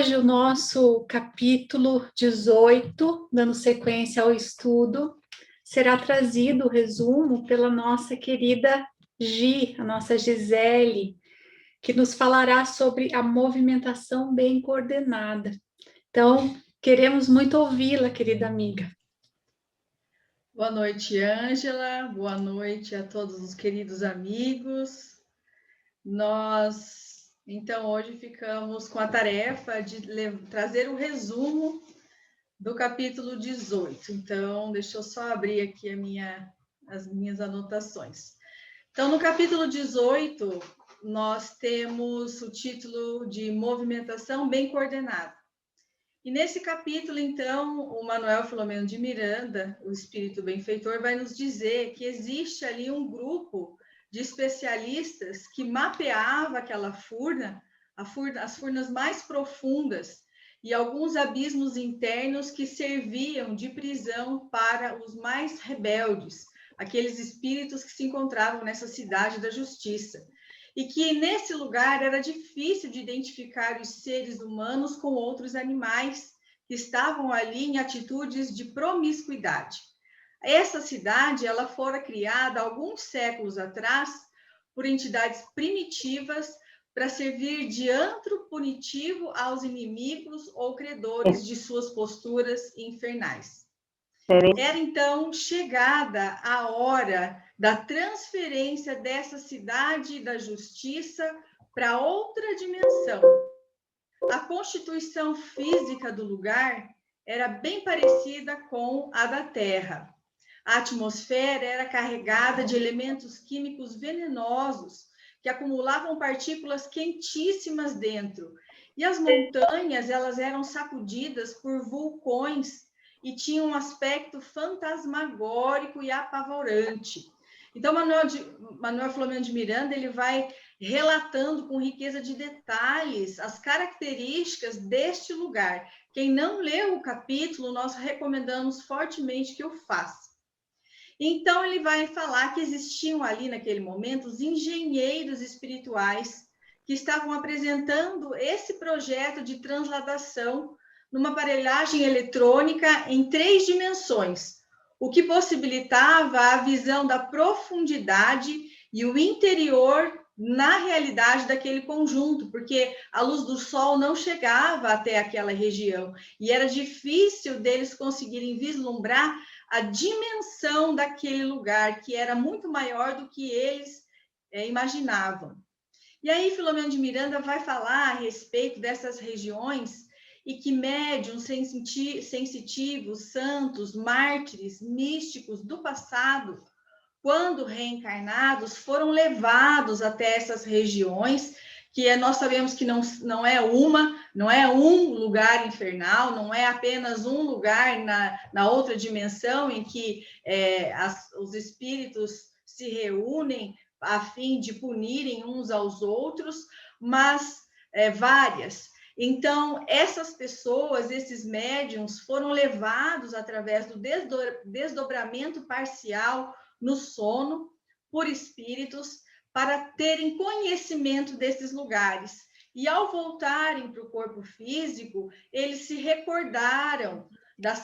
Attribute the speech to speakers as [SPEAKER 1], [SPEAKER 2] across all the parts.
[SPEAKER 1] hoje o nosso capítulo 18, dando sequência ao estudo, será trazido o resumo pela nossa querida Gi, a nossa Gisele, que nos falará sobre a movimentação bem coordenada. Então, queremos muito ouvi-la, querida amiga.
[SPEAKER 2] Boa noite, Ângela. Boa noite a todos os queridos amigos. Nós, então, hoje ficamos com a tarefa de trazer o resumo do capítulo 18. Então, deixa eu só abrir aqui as minhas anotações. Então, no capítulo 18, nós temos o título de Movimentação Bem Coordenada. E nesse capítulo, então, o Manuel Filomeno de Miranda, o espírito benfeitor, vai nos dizer que existe ali um grupo de especialistas que mapeava aquela furna, as furnas mais profundas e alguns abismos internos que serviam de prisão para os mais rebeldes, aqueles espíritos que se encontravam nessa cidade da justiça. E que nesse lugar era difícil de identificar os seres humanos com outros animais que estavam ali em atitudes de promiscuidade. Essa cidade, ela fora criada alguns séculos atrás por entidades primitivas para servir de antro punitivo aos inimigos ou credores de suas posturas infernais. Era então chegada a hora da transferência dessa cidade da justiça para outra dimensão. A constituição física do lugar era bem parecida com a da Terra. A atmosfera era carregada de elementos químicos venenosos que acumulavam partículas quentíssimas dentro. E as montanhas, elas eram sacudidas por vulcões e tinham um aspecto fantasmagórico e apavorante. Então, Manuel Filomeno de Miranda, ele vai relatando com riqueza de detalhes as características deste lugar. Quem não leu o capítulo, nós recomendamos fortemente que o faça. Então, ele vai falar que existiam ali, naquele momento, os engenheiros espirituais que estavam apresentando esse projeto de transladação numa aparelhagem eletrônica em 3 dimensões, o que possibilitava a visão da profundidade e o interior na realidade daquele conjunto, porque a luz do sol não chegava até aquela região e era difícil deles conseguirem vislumbrar a dimensão daquele lugar, que era muito maior do que eles imaginavam. E aí, Filomeno de Miranda vai falar a respeito dessas regiões e que médiuns sensitivos, santos, mártires, místicos do passado, quando reencarnados, foram levados até essas regiões, que nós sabemos que não é um lugar infernal, não é apenas um lugar na outra dimensão em que os espíritos se reúnem a fim de punirem uns aos outros, mas várias. Então, essas pessoas, esses médiuns, foram levados através do desdobramento parcial no sono por espíritos para terem conhecimento desses lugares. E ao voltarem para o corpo físico, eles se recordaram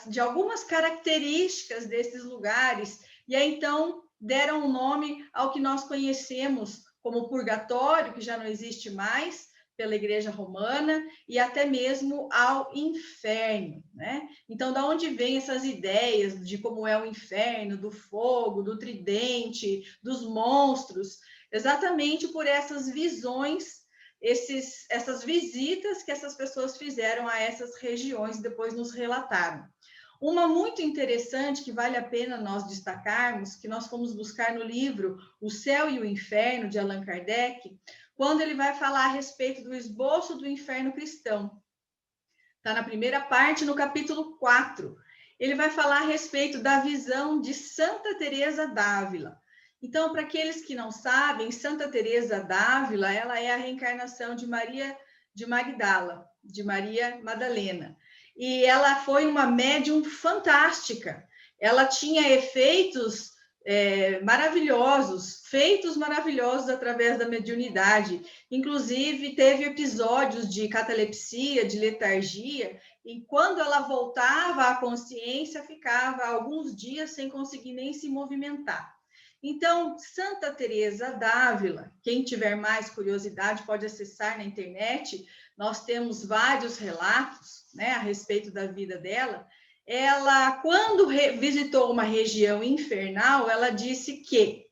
[SPEAKER 2] de algumas características desses lugares, e aí então deram o nome ao que nós conhecemos como purgatório, que já não existe mais, pela Igreja Romana, e até mesmo ao inferno, né? Então, da onde vêm essas ideias de como é o inferno, do fogo, do tridente, dos monstros? Exatamente por essas visões, essas visitas que essas pessoas fizeram a essas regiões e depois nos relataram. Uma muito interessante, que vale a pena nós destacarmos, que nós fomos buscar no livro O Céu e o Inferno, de Allan Kardec, quando ele vai falar a respeito do esboço do inferno cristão. Está na primeira parte, no capítulo 4. Ele vai falar a respeito da visão de Santa Teresa d'Ávila. Então, para aqueles que não sabem, Santa Teresa d'Ávila, ela é a reencarnação de Maria de Magdala, de Maria Madalena. E ela foi uma médium fantástica. Ela tinha efeitos maravilhosos, feitos maravilhosos através da mediunidade. Inclusive, teve episódios de catalepsia, de letargia, e quando ela voltava à consciência, ficava alguns dias sem conseguir nem se movimentar. Então, Santa Teresa d'Ávila, quem tiver mais curiosidade pode acessar na internet, nós temos vários relatos, né, a respeito da vida dela. Ela, quando visitou uma região infernal, ela disse que,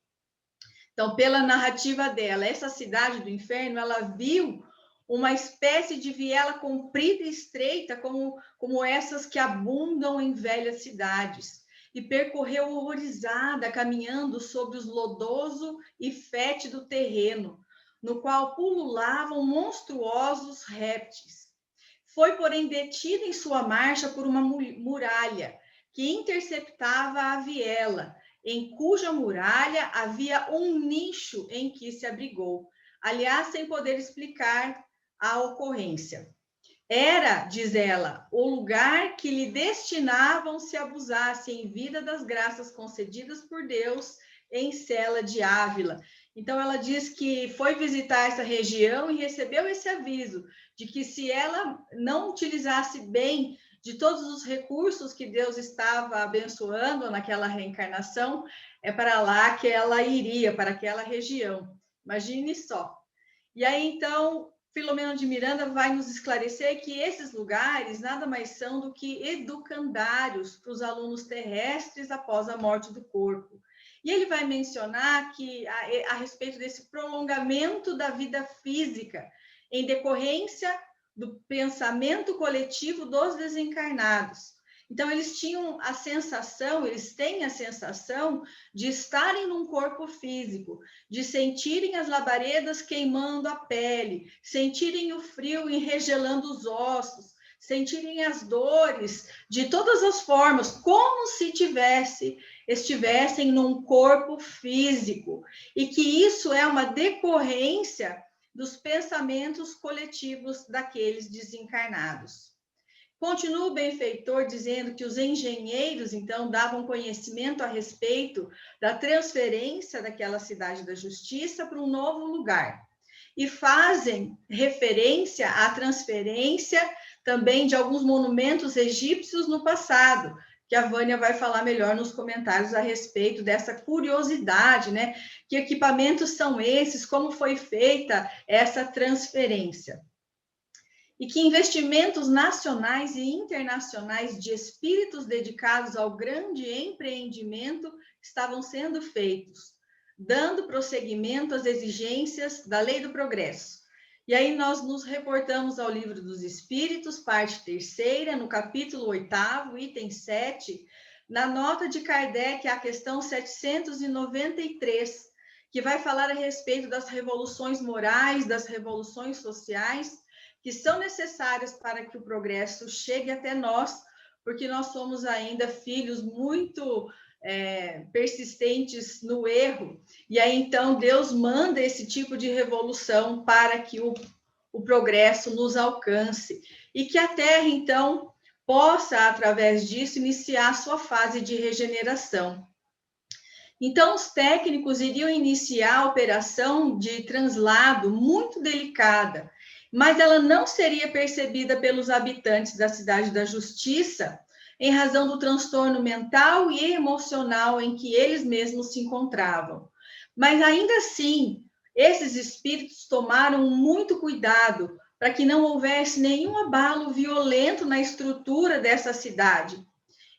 [SPEAKER 2] então, pela narrativa dela, essa cidade do inferno, ela viu uma espécie de viela comprida e estreita, como essas que abundam em velhas cidades, e percorreu horrorizada, caminhando sobre os lodoso e fétido terreno, no qual pululavam monstruosos répteis. Foi, porém, detida em sua marcha por uma muralha que interceptava a viela, em cuja muralha havia um nicho em que se abrigou, aliás, sem poder explicar a ocorrência. Era, diz ela, o lugar que lhe destinavam se abusasse em vida das graças concedidas por Deus em Cela de Ávila. Então, ela diz que foi visitar essa região e recebeu esse aviso de que se ela não utilizasse bem de todos os recursos que Deus estava abençoando naquela reencarnação, é para lá que ela iria, para aquela região. Imagine só. E aí, então, Filomena de Miranda vai nos esclarecer que esses lugares nada mais são do que educandários para os alunos terrestres após a morte do corpo. E ele vai mencionar que a respeito desse prolongamento da vida física em decorrência do pensamento coletivo dos desencarnados. Então, eles tinham a sensação, eles têm a sensação de estarem num corpo físico, de sentirem as labaredas queimando a pele, sentirem o frio enregelando os ossos, sentirem as dores de todas as formas, como se estivessem num corpo físico, e que isso é uma decorrência dos pensamentos coletivos daqueles desencarnados. Continua o benfeitor dizendo que os engenheiros, então, davam conhecimento a respeito da transferência daquela cidade da justiça para um novo lugar. E fazem referência à transferência também de alguns monumentos egípcios no passado, que a Vânia vai falar melhor nos comentários a respeito dessa curiosidade, né? Que equipamentos são esses, como foi feita essa transferência. E que investimentos nacionais e internacionais de espíritos dedicados ao grande empreendimento estavam sendo feitos, dando prosseguimento às exigências da lei do progresso. E aí nós nos reportamos ao Livro dos Espíritos, parte 3ª, no capítulo 8º, item 7, na nota de Kardec, a questão 793, que vai falar a respeito das revoluções morais, das revoluções sociais, que são necessárias para que o progresso chegue até nós, porque nós somos ainda filhos muito persistentes no erro, e aí então Deus manda esse tipo de revolução para que o progresso nos alcance, e que a Terra, então, possa, através disso, iniciar sua fase de regeneração. Então, os técnicos iriam iniciar a operação de translado muito delicada, mas ela não seria percebida pelos habitantes da Cidade da Justiça em razão do transtorno mental e emocional em que eles mesmos se encontravam. Mas ainda assim, esses espíritos tomaram muito cuidado para que não houvesse nenhum abalo violento na estrutura dessa cidade.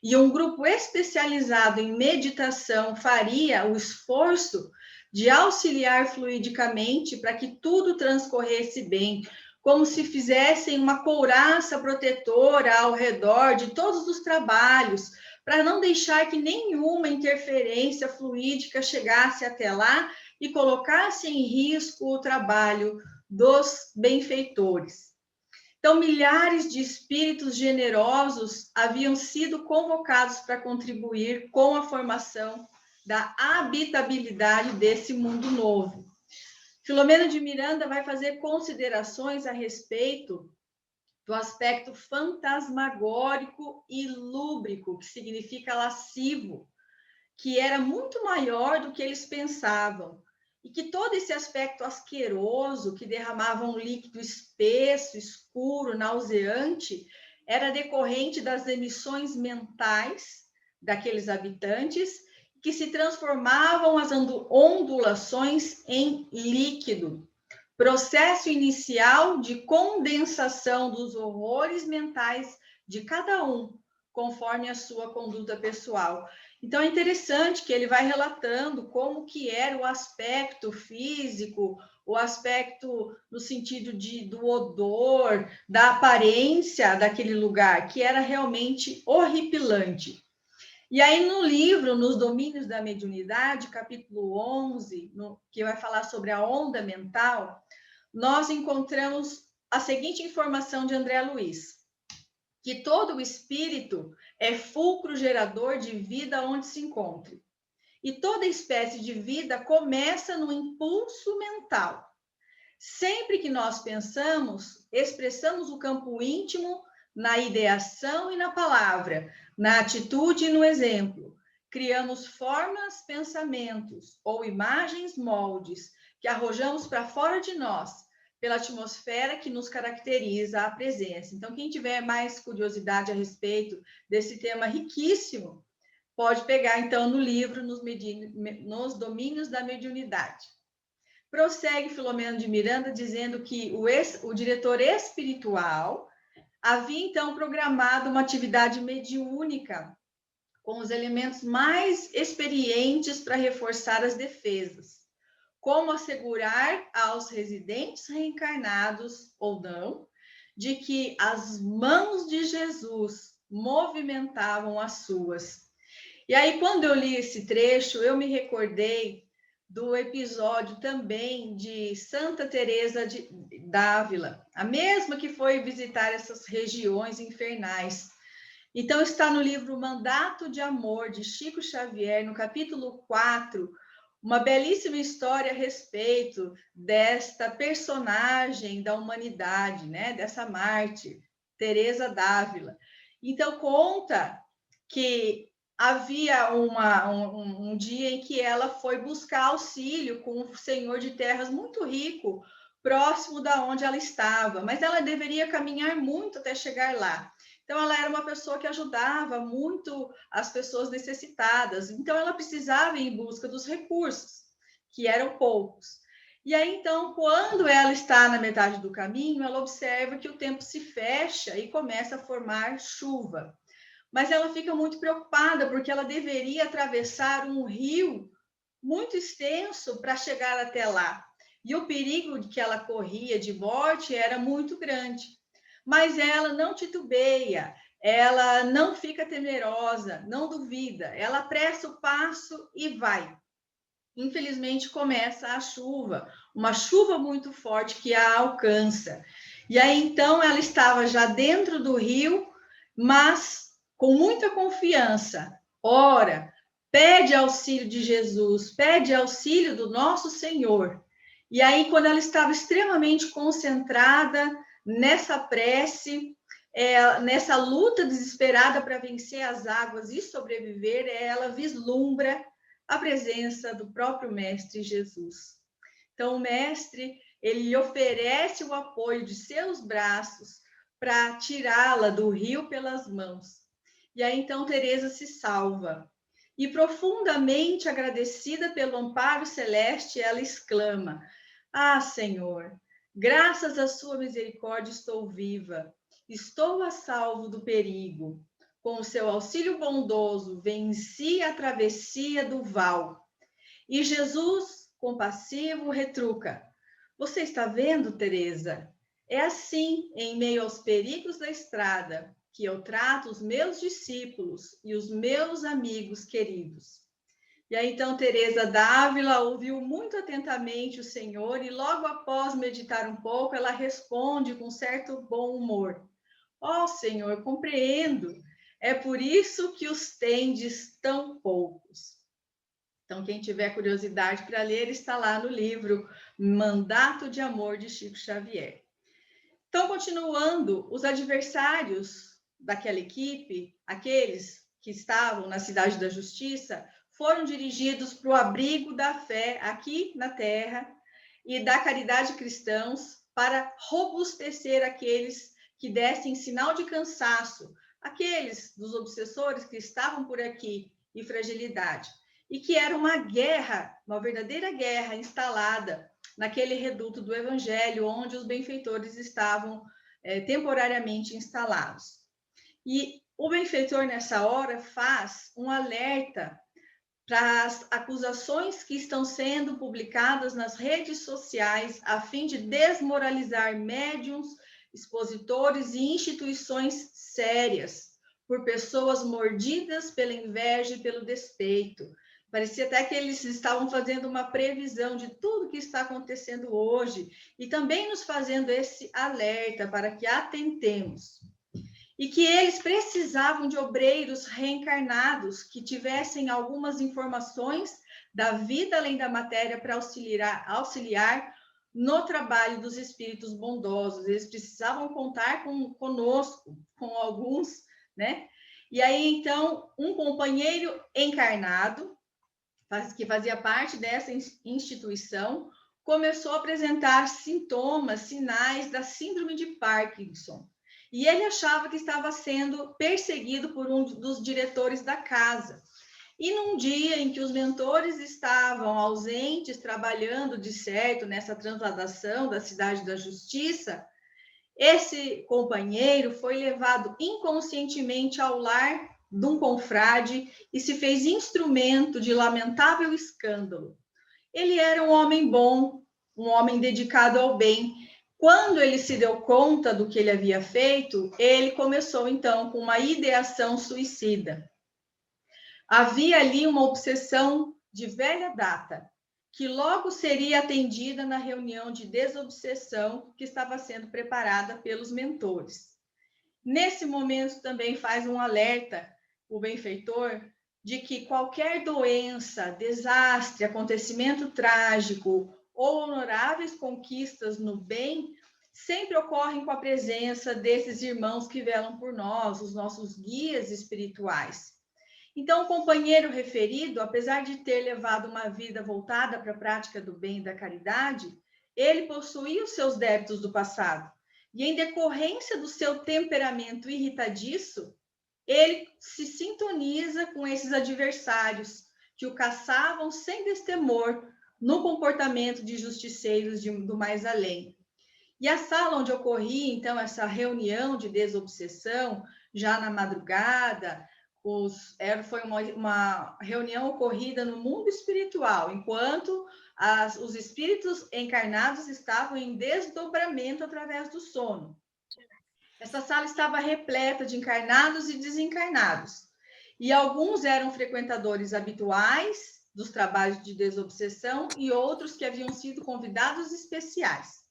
[SPEAKER 2] E um grupo especializado em meditação faria o esforço de auxiliar fluidicamente para que tudo transcorresse bem, como se fizessem uma couraça protetora ao redor de todos os trabalhos, para não deixar que nenhuma interferência fluídica chegasse até lá e colocasse em risco o trabalho dos benfeitores. Então, milhares de espíritos generosos haviam sido convocados para contribuir com a formação da habitabilidade desse mundo novo. Filomena de Miranda vai fazer considerações a respeito do aspecto fantasmagórico e lúbrico, que significa lascivo, que era muito maior do que eles pensavam, e que todo esse aspecto asqueroso, que derramava um líquido espesso, escuro, nauseante, era decorrente das emissões mentais daqueles habitantes, que se transformavam as ondulações em líquido. Processo inicial de condensação dos horrores mentais de cada um, conforme a sua conduta pessoal. Então, é interessante que ele vai relatando como que era o aspecto físico, o aspecto no sentido do odor, da aparência daquele lugar, que era realmente horripilante. E aí, no livro, Nos Domínios da Mediunidade, capítulo 11, que vai falar sobre a onda mental, nós encontramos a seguinte informação de André Luiz, que todo o espírito é fulcro gerador de vida onde se encontre. E toda espécie de vida começa no impulso mental. Sempre que nós pensamos, expressamos o campo íntimo na ideação e na palavra, na atitude e no exemplo. Criamos formas, pensamentos ou imagens, moldes, que arrojamos para fora de nós, pela atmosfera que nos caracteriza a presença. Então, quem tiver mais curiosidade a respeito desse tema riquíssimo, pode pegar, então, no livro Nos Domínios da Mediunidade. Prossegue Filomeno de Miranda dizendo que o diretor espiritual havia, então, programado uma atividade mediúnica com os elementos mais experientes para reforçar as defesas. Como assegurar aos residentes reencarnados, ou não, de que as mãos de Jesus movimentavam as suas. E aí, quando eu li esse trecho, eu me recordei do episódio também de Santa Teresa d'Ávila, a mesma que foi visitar essas regiões infernais. Então, está no livro Mandato de Amor, de Chico Xavier, no capítulo 4, uma belíssima história a respeito desta personagem da humanidade, né? Dessa mártir, Teresa d'Ávila. Então, conta que havia um dia em que ela foi buscar auxílio com um senhor de terras muito rico, próximo da onde ela estava, mas ela deveria caminhar muito até chegar lá. Então, ela era uma pessoa que ajudava muito as pessoas necessitadas. Então, ela precisava ir em busca dos recursos, que eram poucos. E aí, então, quando ela está na metade do caminho, ela observa que o tempo se fecha e começa a formar chuva. Mas ela fica muito preocupada, porque ela deveria atravessar um rio muito extenso para chegar até lá. E o perigo que ela corria de morte era muito grande. Mas ela não titubeia, ela não fica temerosa, não duvida, ela apressa o passo e vai. Infelizmente, começa a chuva, uma chuva muito forte que a alcança. E aí, então, ela estava já dentro do rio, mas com muita confiança. Ora, pede auxílio de Jesus, pede auxílio do nosso Senhor. E aí, quando ela estava extremamente concentrada nessa prece, nessa luta desesperada para vencer as águas e sobreviver, ela vislumbra a presença do próprio Mestre Jesus. Então, o Mestre, ele lhe oferece o apoio de seus braços para tirá-la do rio pelas mãos. E aí, então, Teresa se salva. E profundamente agradecida pelo amparo celeste, ela exclama: Ah, Senhor, graças à sua misericórdia estou viva, estou a salvo do perigo. Com o seu auxílio bondoso, venci a travessia do val. E Jesus, compassivo, retruca: Você está vendo, Teresa? É assim, em meio aos perigos da estrada, que eu trato os meus discípulos e os meus amigos queridos. E aí, então, Teresa d'Ávila ouviu muito atentamente o Senhor e logo após meditar um pouco, ela responde com certo bom humor: Ó Senhor, compreendo. É por isso que os tendes tão poucos. Então, quem tiver curiosidade para ler, está lá no livro Mandato de Amor, de Chico Xavier. Então, continuando, os adversários daquela equipe, aqueles que estavam na Cidade da Justiça, foram dirigidos para o abrigo da fé aqui na terra e da caridade cristãos para robustecer aqueles que dessem sinal de cansaço, aqueles dos obsessores que estavam por aqui e fragilidade, e que era uma guerra, uma verdadeira guerra instalada naquele reduto do Evangelho, onde os benfeitores estavam temporariamente instalados. E o benfeitor, nessa hora, faz um alerta para as acusações que estão sendo publicadas nas redes sociais a fim de desmoralizar médiuns, expositores e instituições sérias por pessoas mordidas pela inveja e pelo despeito. Parecia até que eles estavam fazendo uma previsão de tudo que está acontecendo hoje e também nos fazendo esse alerta para que atentemos. E que eles precisavam de obreiros reencarnados que tivessem algumas informações da vida além da matéria para auxiliar no trabalho dos espíritos bondosos. Eles precisavam contar conosco, com alguns, né? E aí, então, um companheiro encarnado, que fazia parte dessa instituição, começou a apresentar sintomas, sinais da síndrome de Parkinson. E ele achava que estava sendo perseguido por um dos diretores da casa. E num dia em que os mentores estavam ausentes, trabalhando de certo nessa transladação da Cidade da Justiça, esse companheiro foi levado inconscientemente ao lar de um confrade e se fez instrumento de lamentável escândalo. Ele era um homem bom, um homem dedicado ao bem. Quando ele se deu conta do que ele havia feito, ele começou, então, com uma ideação suicida. Havia ali uma obsessão de velha data, que logo seria atendida na reunião de desobsessão que estava sendo preparada pelos mentores. Nesse momento, também faz um alerta o benfeitor de que qualquer doença, desastre, acontecimento trágico ou honoráveis conquistas no bem sempre ocorrem com a presença desses irmãos que velam por nós, os nossos guias espirituais. Então, o companheiro referido, apesar de ter levado uma vida voltada para a prática do bem e da caridade, ele possuía os seus débitos do passado. E em decorrência do seu temperamento irritadiço, ele se sintoniza com esses adversários que o caçavam sem destemor no comportamento de justiceiros do mais além. E a sala onde ocorria, então, essa reunião de desobsessão, já na madrugada, foi uma reunião ocorrida no mundo espiritual, enquanto os espíritos encarnados estavam em desdobramento através do sono. Essa sala estava repleta de encarnados e desencarnados. E alguns eram frequentadores habituais dos trabalhos de desobsessão e outros que haviam sido convidados especiais.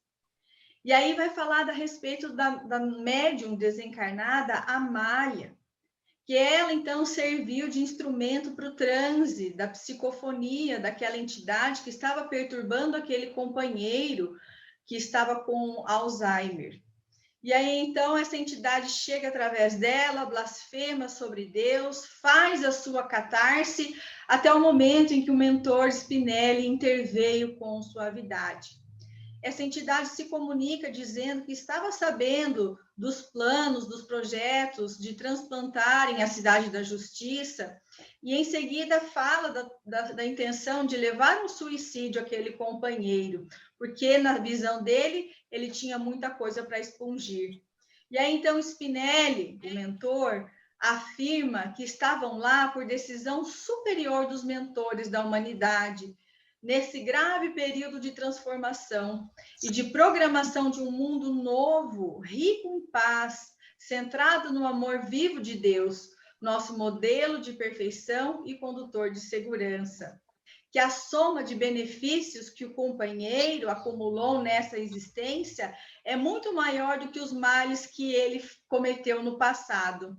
[SPEAKER 2] E aí vai falar a respeito da médium desencarnada, Amália, que ela, então, serviu de instrumento para o transe da psicofonia daquela entidade que estava perturbando aquele companheiro que estava com Alzheimer. E aí, então, essa entidade chega através dela, blasfema sobre Deus, faz a sua catarse, até o momento em que o mentor Spinelli interveio com suavidade. Essa entidade se comunica dizendo que estava sabendo dos planos, dos projetos de transplantarem a Cidade da Justiça, e em seguida fala da intenção de levar ao suicídio aquele companheiro, porque na visão dele, ele tinha muita coisa para expungir. E aí, então, Spinelli, o mentor, afirma que estavam lá por decisão superior dos mentores da humanidade, nesse grave período de transformação e de programação de um mundo novo, rico em paz, centrado no amor vivo de Deus, nosso modelo de perfeição e condutor de segurança. Que a soma de benefícios que o companheiro acumulou nessa existência é muito maior do que os males que ele cometeu no passado.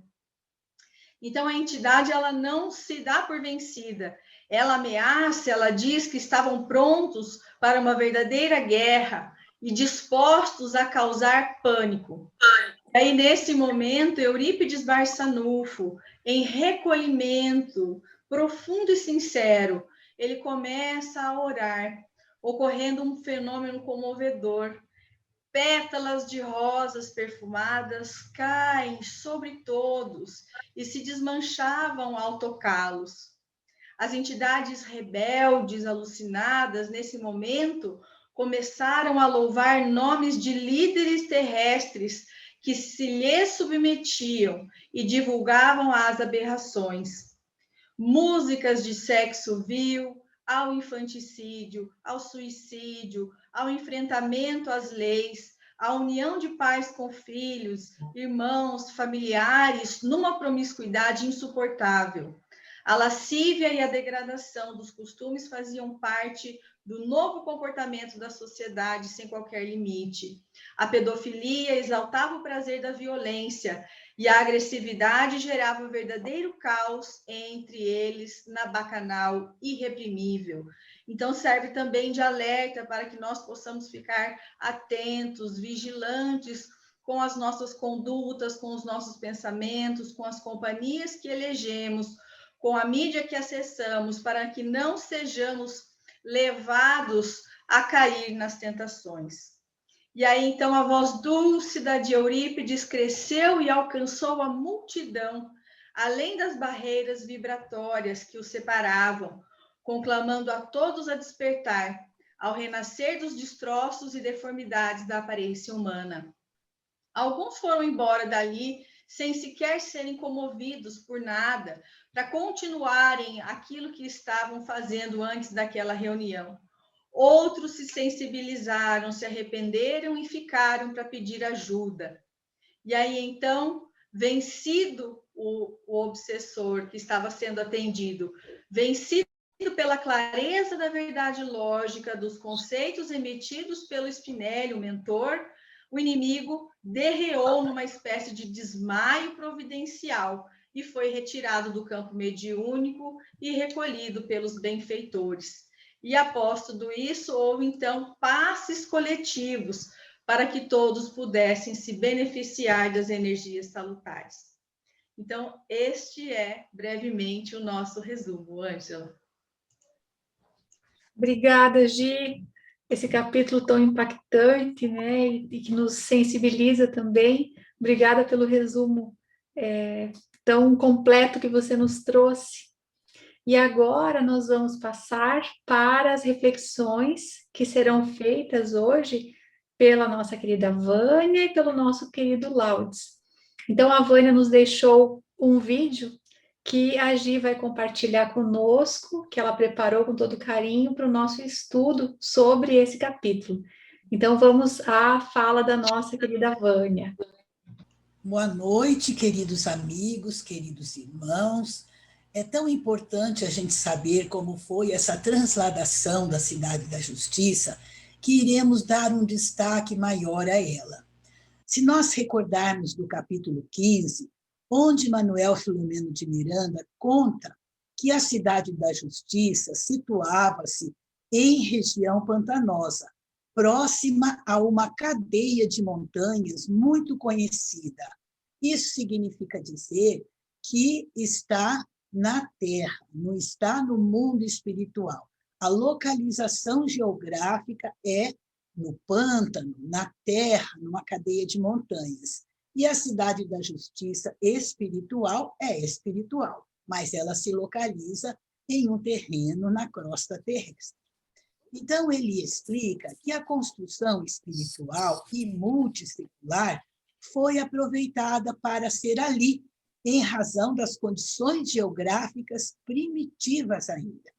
[SPEAKER 2] Então, a entidade, ela não se dá por vencida. Ela ameaça, ela diz que estavam prontos para uma verdadeira guerra e dispostos a causar pânico. E aí, nesse momento, Eurípides Barçanufo, em recolhimento, profundo e sincero, ele começa a orar, ocorrendo um fenômeno comovedor. Pétalas de rosas perfumadas caem sobre todos e se desmanchavam ao tocá-los. As entidades rebeldes, alucinadas, nesse momento, começaram a louvar nomes de líderes terrestres que se lhes submetiam e divulgavam as aberrações. Músicas de sexo vil, ao infanticídio, ao suicídio, ao enfrentamento às leis, à união de pais com filhos, irmãos, familiares, numa promiscuidade insuportável. A lascívia e a degradação dos costumes faziam parte do novo comportamento da sociedade sem qualquer limite. A pedofilia exaltava o prazer da violência e a agressividade gerava um verdadeiro caos entre eles na bacanal irreprimível. Então, serve também de alerta para que nós possamos ficar atentos, vigilantes com as nossas condutas, com os nossos pensamentos, com as companhias que elegemos, com a mídia que acessamos, para que não sejamos levados a cair nas tentações. E aí, então, a voz dúlcida de Eurípides cresceu e alcançou a multidão, além das barreiras vibratórias que os separavam, conclamando a todos a despertar, ao renascer dos destroços e deformidades da aparência humana. Alguns foram embora dali sem sequer serem comovidos por nada, para continuarem aquilo que estavam fazendo antes daquela reunião. Outros se sensibilizaram, se arrependeram e ficaram para pedir ajuda. E aí, então, vencido o obsessor que estava sendo atendido, vencido pela clareza da verdade lógica dos conceitos emitidos pelo Spinelli, o mentor, o inimigo derreou numa espécie de desmaio providencial e foi retirado do campo mediúnico e recolhido pelos benfeitores. E após tudo isso, houve então passes coletivos para que todos pudessem se beneficiar das energias salutares. Então, este é brevemente o nosso resumo, Ângela.
[SPEAKER 1] Obrigada, Gi. Esse capítulo tão impactante, né, e que nos sensibiliza também. Obrigada pelo resumo tão completo que você nos trouxe. E agora nós vamos passar para as reflexões que serão feitas hoje pela nossa querida Vânia e pelo nosso querido Laudes. Então, a Vânia nos deixou um vídeo que a Gi vai compartilhar conosco, que ela preparou com todo carinho para o nosso estudo sobre esse capítulo. Então, vamos à fala da nossa querida Vânia.
[SPEAKER 3] Boa noite, queridos amigos, queridos irmãos. É tão importante a gente saber como foi essa transladação da Cidade da Justiça, que iremos dar um destaque maior a ela. Se nós recordarmos do capítulo 15, onde Manuel Filomeno de Miranda conta que a Cidade da Justiça situava-se em região pantanosa, próxima a uma cadeia de montanhas muito conhecida. Isso significa dizer que está na Terra, não está no mundo espiritual. A localização geográfica é no pântano, na Terra, numa cadeia de montanhas. E a Cidade da Justiça espiritual é espiritual, mas ela se localiza em um terreno na crosta terrestre. Então, ele explica que a construção espiritual e multissecular foi aproveitada para ser ali, em razão das condições geográficas primitivas ainda.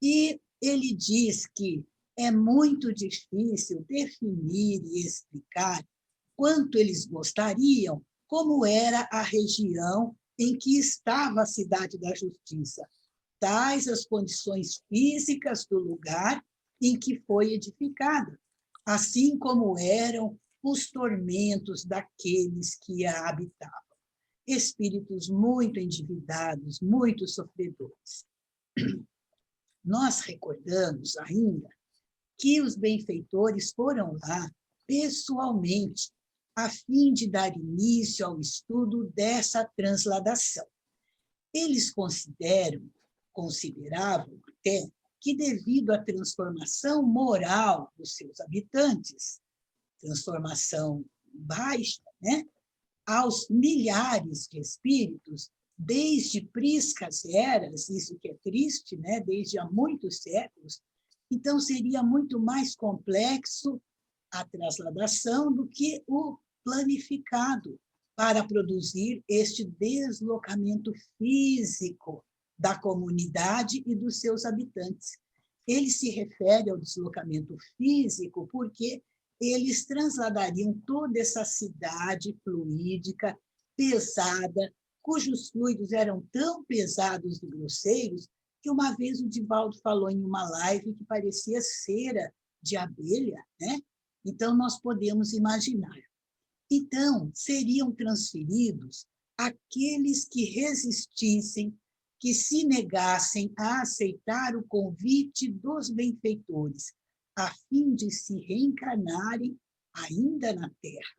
[SPEAKER 3] E ele diz que é muito difícil definir e explicar quanto eles gostariam, como era a região em que estava a Cidade da Justiça, tais as condições físicas do lugar em que foi edificada, assim como eram os tormentos daqueles que a habitavam. Espíritos muito endividados, muito sofredores. Nós recordamos ainda que os benfeitores foram lá pessoalmente, a fim de dar início ao estudo dessa transladação. Eles consideram Consideravam até que, devido à transformação moral dos seus habitantes, transformação baixa, né, aos milhares de espíritos, desde priscas eras, isso que é triste, né, desde há muitos séculos, então seria muito mais complexo a trasladação do que o planificado para produzir este deslocamento físico da comunidade e dos seus habitantes. Ele se refere ao deslocamento físico porque eles transladariam toda essa cidade fluídica, pesada, cujos fluidos eram tão pesados e grosseiros que uma vez o Divaldo falou em uma live que parecia cera de abelha, né? Então, nós podemos imaginar. Então, seriam transferidos aqueles que resistissem, que se negassem a aceitar o convite dos benfeitores, a fim de se reencarnarem ainda na Terra.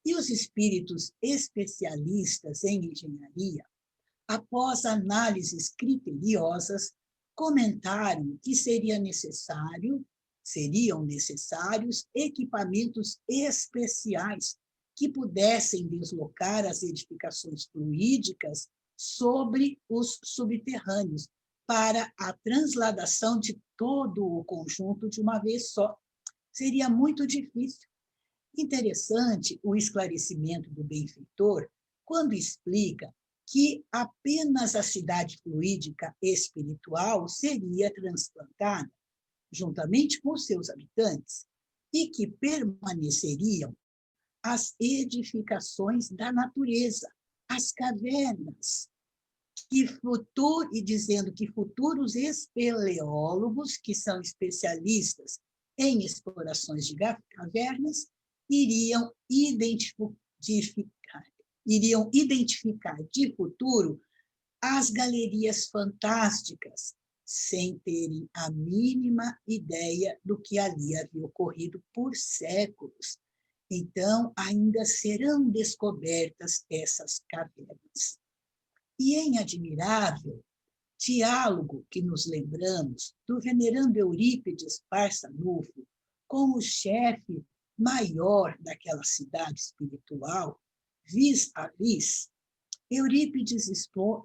[SPEAKER 3] E os espíritos especialistas em engenharia, após análises criteriosas, comentaram que seriam necessários equipamentos especiais que pudessem deslocar as edificações fluídicas sobre os subterrâneos para a transladação de todo o conjunto de uma vez só. Seria muito difícil. Interessante o esclarecimento do benfeitor quando explica que apenas a cidade fluídica espiritual seria transplantada, juntamente com seus habitantes, e que permaneceriam as edificações da natureza, as cavernas, e dizendo que futuros espeleólogos, que são especialistas em explorações de cavernas, iriam identificar de futuro as galerias fantásticas, sem terem a mínima ideia do que ali havia ocorrido por séculos. Então, ainda serão descobertas essas cavernas. E em admirável diálogo que nos lembramos do venerando Eurípides Barçanufo com o chefe maior daquela cidade espiritual, vis a vis, Eurípides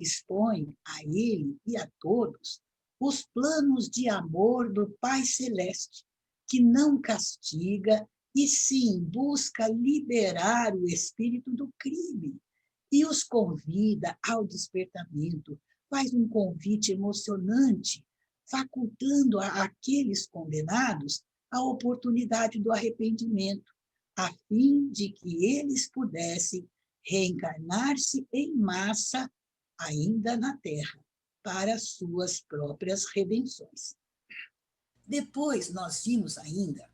[SPEAKER 3] expõe a ele e a todos os planos de amor do Pai Celeste, que não castiga e sim busca liberar o espírito do crime e os convida ao despertamento, faz um convite emocionante, facultando àqueles condenados a oportunidade do arrependimento, a fim de que eles pudessem reencarnar-se em massa ainda na Terra, para suas próprias redenções. Depois, nós vimos ainda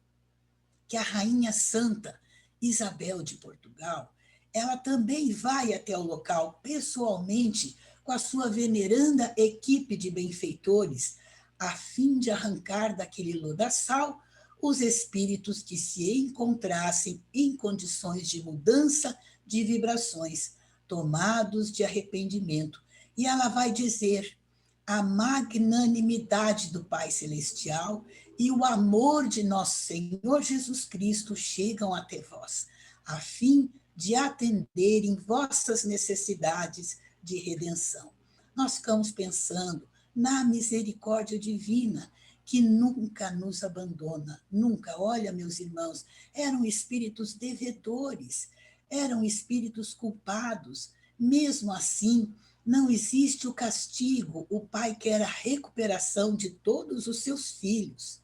[SPEAKER 3] que a Rainha Santa Isabel de Portugal, ela também vai até o local pessoalmente com a sua veneranda equipe de benfeitores, a fim de arrancar daquele lodaçal os espíritos que se encontrassem em condições de mudança de vibrações, tomados de arrependimento. E ela vai dizer: a magnanimidade do Pai Celestial e o amor de nosso Senhor Jesus Cristo chegam até vós, a fim de atenderem vossas necessidades de redenção. Nós ficamos pensando na misericórdia divina, que nunca nos abandona, nunca. Olha, meus irmãos, eram espíritos devedores, eram espíritos culpados. Mesmo assim, não existe o castigo, o Pai quer a recuperação de todos os seus filhos.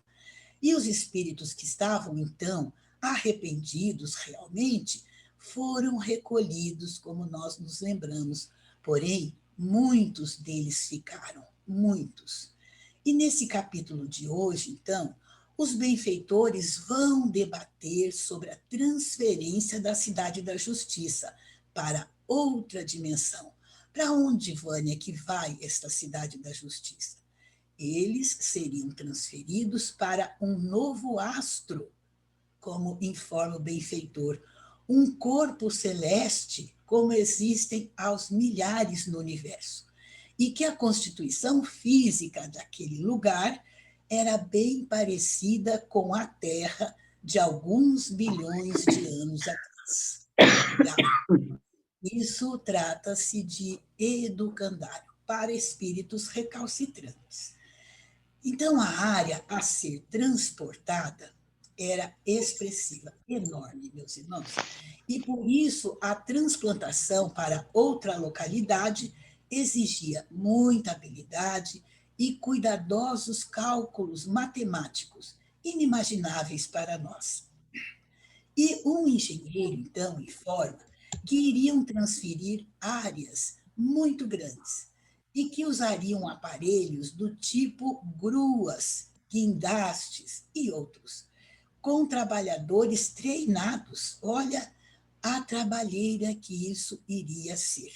[SPEAKER 3] E os espíritos que estavam, então, arrependidos realmente, foram recolhidos, como nós nos lembramos. Porém, muitos deles ficaram, muitos. E nesse capítulo de hoje, então, os benfeitores vão debater sobre a transferência da Cidade da Justiça para outra dimensão. Para onde, Vânia, que vai esta Cidade da Justiça? Eles seriam transferidos para um novo astro, como informa o benfeitor, um corpo celeste, como existem aos milhares no universo. e que a constituição física daquele lugar era bem parecida com a Terra de alguns bilhões de anos atrás. Isso trata-se de educandário para espíritos recalcitrantes. Então, a área a ser transportada era expressiva, enorme, meus irmãos. E, por isso, a transplantação para outra localidade exigia muita habilidade e cuidadosos cálculos matemáticos, inimagináveis para nós. E um engenheiro, então, informa que iriam transferir áreas muito grandes e que usariam aparelhos do tipo gruas, guindastes e outros, com trabalhadores treinados. Olha a trabalheira que isso iria ser.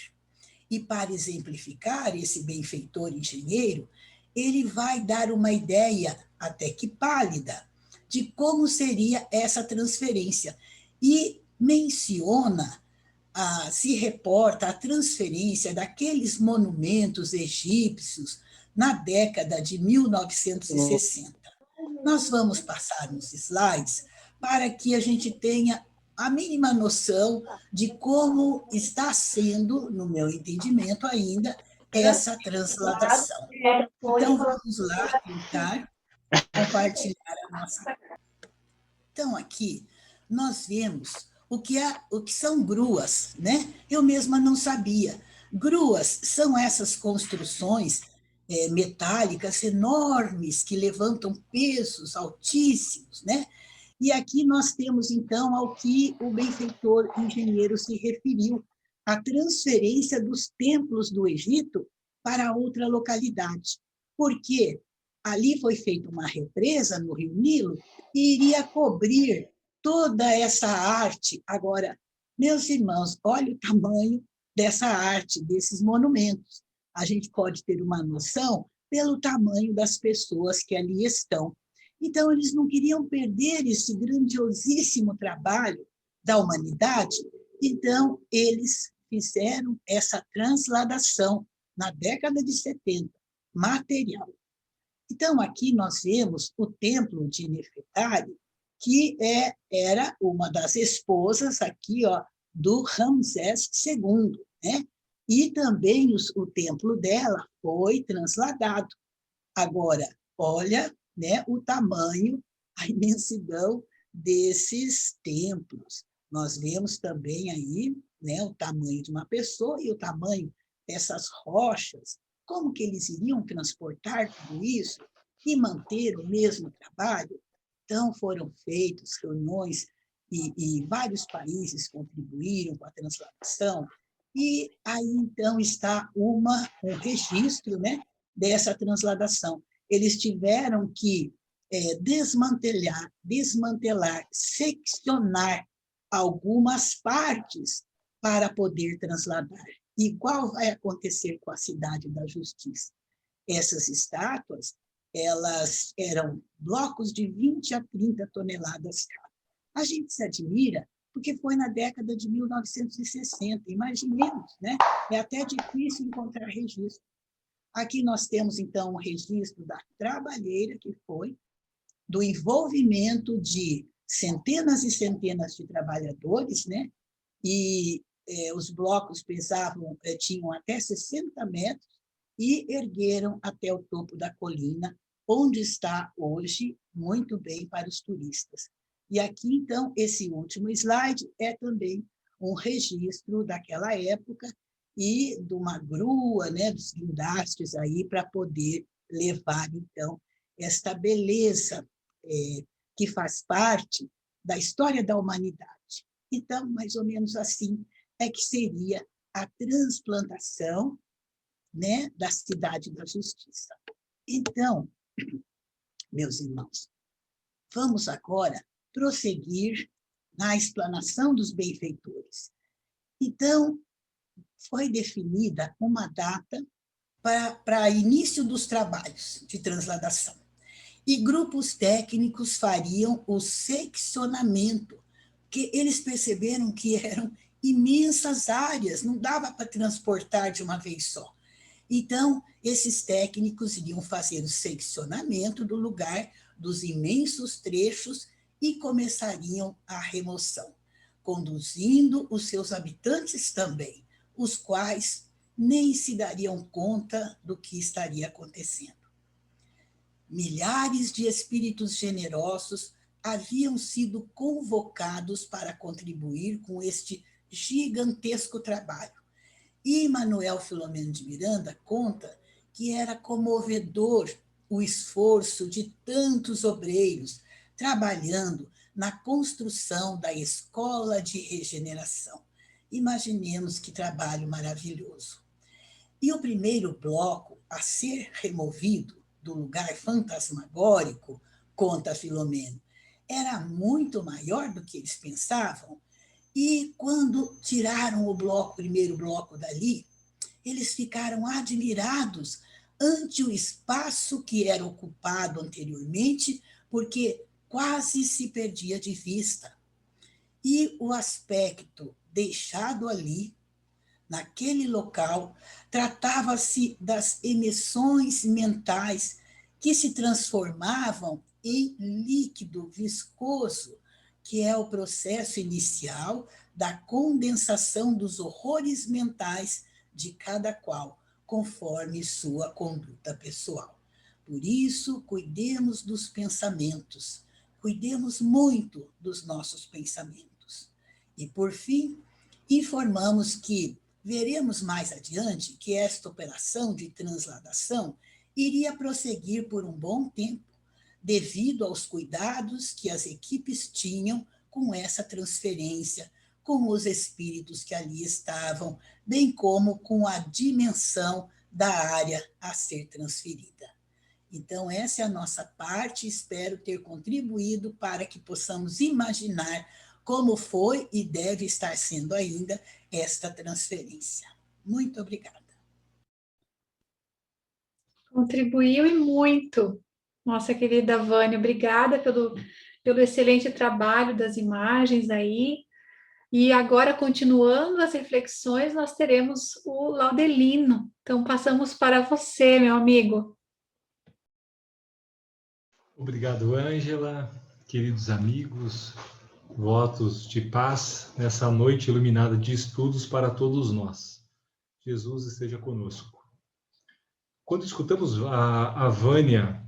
[SPEAKER 3] E para exemplificar esse benfeitor engenheiro, ele vai dar uma ideia, até que pálida, de como seria essa transferência. E menciona, se reporta a transferência daqueles monumentos egípcios na década de 1960. Nós vamos passar nos slides para que a gente tenha a mínima noção de como está sendo, no meu entendimento ainda, essa transladação. Então, vamos lá tentar compartilhar a nossa. Então, aqui, nós vemos o que são gruas, né? Eu mesma não sabia. Gruas são essas construções metálicas enormes que levantam pesos altíssimos, né? E aqui nós temos, então, ao que o benfeitor engenheiro se referiu, a transferência dos templos do Egito para outra localidade. Porque ali foi feita uma represa no Rio Nilo e iria cobrir toda essa arte. Agora, meus irmãos, olha o tamanho dessa arte, desses monumentos. A gente pode ter uma noção pelo tamanho das pessoas que ali estão. Então, eles não queriam perder esse grandiosíssimo trabalho da humanidade, então, eles fizeram essa transladação na década de 70, material. Então, aqui nós vemos o templo de Nefertari, que era uma das esposas aqui, ó, do Ramsés II, né? E também o templo dela foi transladado. Agora, olha, né, o tamanho, a imensidão desses templos. Nós vemos também aí, né, o tamanho de uma pessoa e o tamanho dessas rochas. Como que eles iriam transportar tudo isso e manter o mesmo trabalho? Então, foram feitas reuniões e vários países contribuíram com a transladação. E aí, então, está um registro, né, dessa transladação. Eles tiveram que desmantelar, seccionar algumas partes para poder transladar. Igual vai acontecer com a Cidade da Justiça. Essas estátuas, elas eram blocos de 20 a 30 toneladas cada. A gente se admira porque foi na década de 1960, imaginemos, né? É até difícil encontrar registro. Aqui nós temos, então, um registro da trabalheira que foi, do envolvimento de centenas e centenas de trabalhadores, né? E os blocos tinham até 60 metros e ergueram até o topo da colina, onde está hoje muito bem para os turistas. E aqui, então, esse último slide é também um registro daquela época e de uma grua, né, dos guindastes aí para poder levar, então, esta beleza que faz parte da história da humanidade. Então, mais ou menos assim é que seria a transplantação, né, da Cidade da Justiça. Então, meus irmãos, vamos agora prosseguir na explanação dos benfeitores. Então, foi definida uma data para início dos trabalhos de transladação. E grupos técnicos fariam o seccionamento, que eles perceberam que eram imensas áreas, não dava para transportar de uma vez só. Então, esses técnicos iriam fazer o seccionamento do lugar, dos imensos trechos, e começariam a remoção, conduzindo os seus habitantes também, os quais nem se dariam conta do que estaria acontecendo. Milhares de espíritos generosos haviam sido convocados para contribuir com este gigantesco trabalho. E Manuel Filomeno de Miranda conta que era comovedor o esforço de tantos obreiros trabalhando na construção da escola de regeneração. Imaginemos que trabalho maravilhoso. E o primeiro bloco a ser removido do lugar fantasmagórico, conta Filomeno, era muito maior do que eles pensavam. E quando tiraram o primeiro bloco dali, eles ficaram admirados ante o espaço que era ocupado anteriormente, porque quase se perdia de vista. E o aspecto deixado ali, naquele local, tratava-se das emissões mentais que se transformavam em líquido viscoso, que é o processo inicial da condensação dos horrores mentais de cada qual, conforme sua conduta pessoal. Por isso, cuidemos dos pensamentos, cuidemos muito dos nossos pensamentos. E, por fim, informamos que veremos mais adiante que esta operação de transladação iria prosseguir por um bom tempo, devido aos cuidados que as equipes tinham com essa transferência, com os espíritos que ali estavam, bem como com a dimensão da área a ser transferida. Então, essa é a nossa parte, espero ter contribuído para que possamos imaginar como foi e deve estar sendo ainda esta transferência. Muito obrigada.
[SPEAKER 1] Contribuiu e muito. Nossa querida Vânia, obrigada pelo excelente trabalho das imagens aí. E agora, continuando as reflexões, nós teremos o Laudelino. Então, passamos para você, meu amigo.
[SPEAKER 4] Obrigado, Ângela, queridos amigos, votos de paz nessa noite iluminada de estudos para todos nós. Jesus esteja conosco. Quando escutamos a Vânia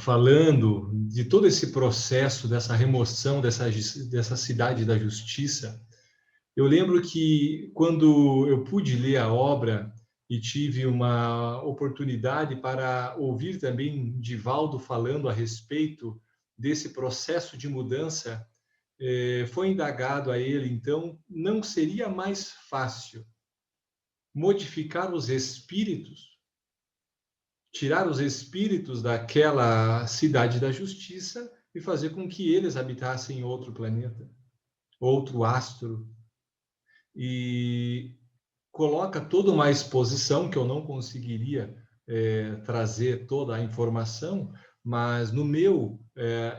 [SPEAKER 4] falando de todo esse processo, dessa remoção dessa cidade da justiça, eu lembro que quando eu pude ler a obra e tive uma oportunidade para ouvir também Divaldo falando a respeito desse processo de mudança, foi indagado a ele, então, não seria mais fácil modificar os espíritos, tirar os espíritos daquela cidade da justiça e fazer com que eles habitassem em outro planeta, outro astro, e coloca toda uma exposição que eu não conseguiria trazer toda a informação, mas no meu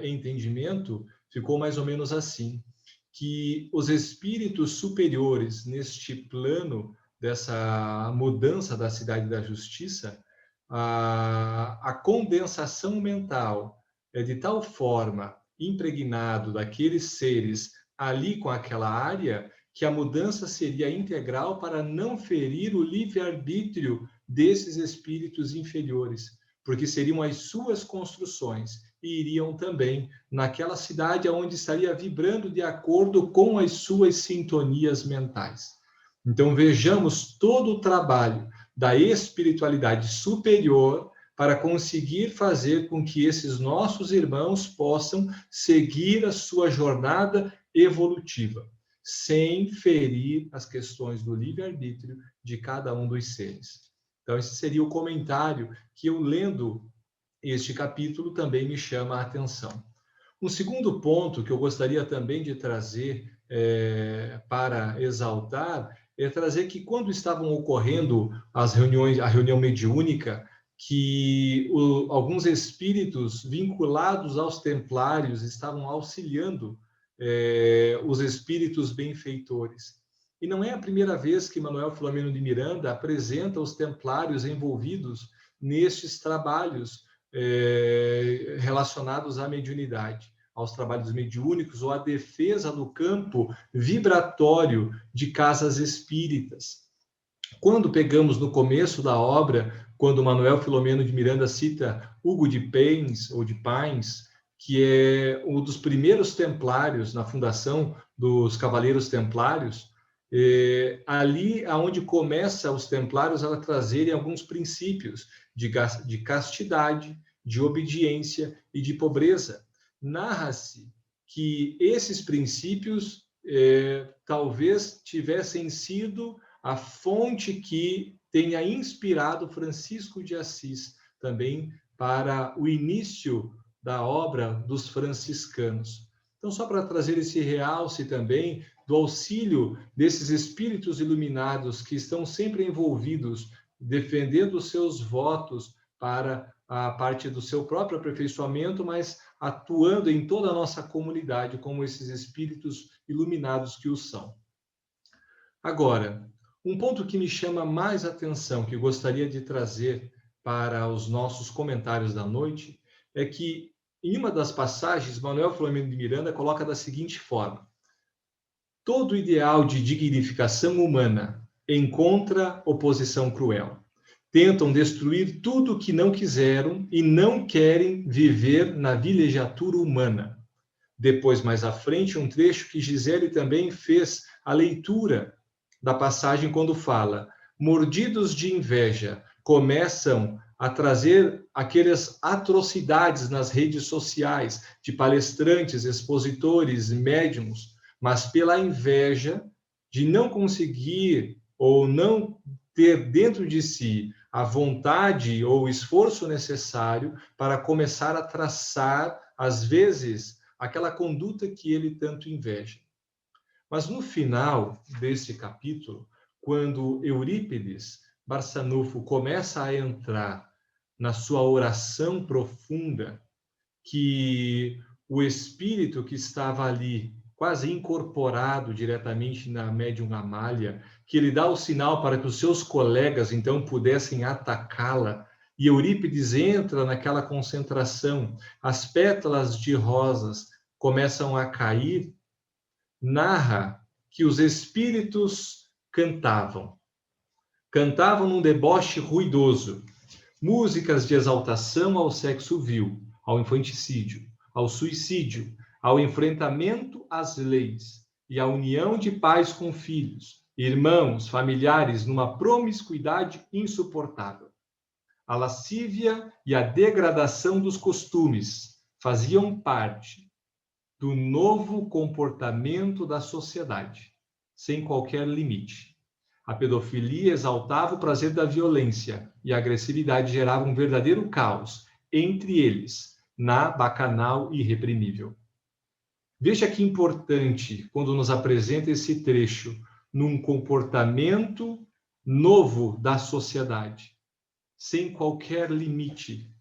[SPEAKER 4] entendimento ficou mais ou menos assim, que os espíritos superiores neste plano dessa mudança da cidade da justiça, a condensação mental é de tal forma impregnado daqueles seres ali com aquela área, que a mudança seria integral para não ferir o livre-arbítrio desses espíritos inferiores, porque seriam as suas construções e iriam também naquela cidade onde estaria vibrando de acordo com as suas sintonias mentais. Então vejamos todo o trabalho da espiritualidade superior para conseguir fazer com que esses nossos irmãos possam seguir a sua jornada evolutiva, sem ferir as questões do livre-arbítrio de cada um dos seres. Então, esse seria o comentário que eu, lendo este capítulo, também me chama a atenção. Um segundo ponto que eu gostaria também de trazer para exaltar é trazer que quando estavam ocorrendo as reuniões, a reunião mediúnica, que alguns espíritos vinculados aos templários estavam auxiliando os espíritos benfeitores. E não é a primeira vez que Manuel Filomeno de Miranda apresenta os templários envolvidos nestes trabalhos relacionados à mediunidade, aos trabalhos mediúnicos ou à defesa do campo vibratório de casas espíritas. Quando pegamos no começo da obra, quando Manuel Filomeno de Miranda cita Hugo de Payns, ou de Payns, que é um dos primeiros templários na fundação dos Cavaleiros Templários, ali aonde começa os templários a trazerem alguns princípios de castidade, de obediência e de pobreza. Narra-se que esses princípios talvez tivessem sido a fonte que tenha inspirado Francisco de Assis também para o início da obra dos franciscanos. Então, só para trazer esse realce também do auxílio desses espíritos iluminados que estão sempre envolvidos, defendendo os seus votos para a parte do seu próprio aperfeiçoamento, mas atuando em toda a nossa comunidade como esses espíritos iluminados que o são. Agora, um ponto que me chama mais atenção, que eu gostaria de trazer para os nossos comentários da noite, é que em uma das passagens, Manuel Filomeno de Miranda coloca da seguinte forma: todo ideal de dignificação humana encontra oposição cruel. Tentam destruir tudo o que não quiseram e não querem viver na vilegiatura humana. Depois, mais à frente, um trecho que Gisele também fez a leitura da passagem quando fala: mordidos de inveja, começam a trazer aquelas atrocidades nas redes sociais de palestrantes, expositores, médiums, mas pela inveja de não conseguir ou não ter dentro de si a vontade ou o esforço necessário para começar a traçar, às vezes, aquela conduta que ele tanto inveja. Mas no final desse capítulo, quando Eurípides Barçanufo começa a entrar na sua oração profunda, que o espírito que estava ali, quase incorporado diretamente na médium Amália, que ele dá o sinal para que os seus colegas então pudessem atacá-la, e Eurípides entra naquela concentração, as pétalas de rosas começam a cair, narra que os espíritos cantavam num deboche ruidoso, músicas de exaltação ao sexo vil, ao infanticídio, ao suicídio, ao enfrentamento às leis e à união de pais com filhos, irmãos, familiares, numa promiscuidade insuportável. A lascívia e a degradação dos costumes faziam parte do novo comportamento da sociedade, sem qualquer limite. A pedofilia exaltava o prazer da violência e a agressividade gerava um verdadeiro caos entre eles, na bacanal irreprimível. Veja que importante quando nos apresenta esse trecho num comportamento novo da sociedade, sem qualquer limite.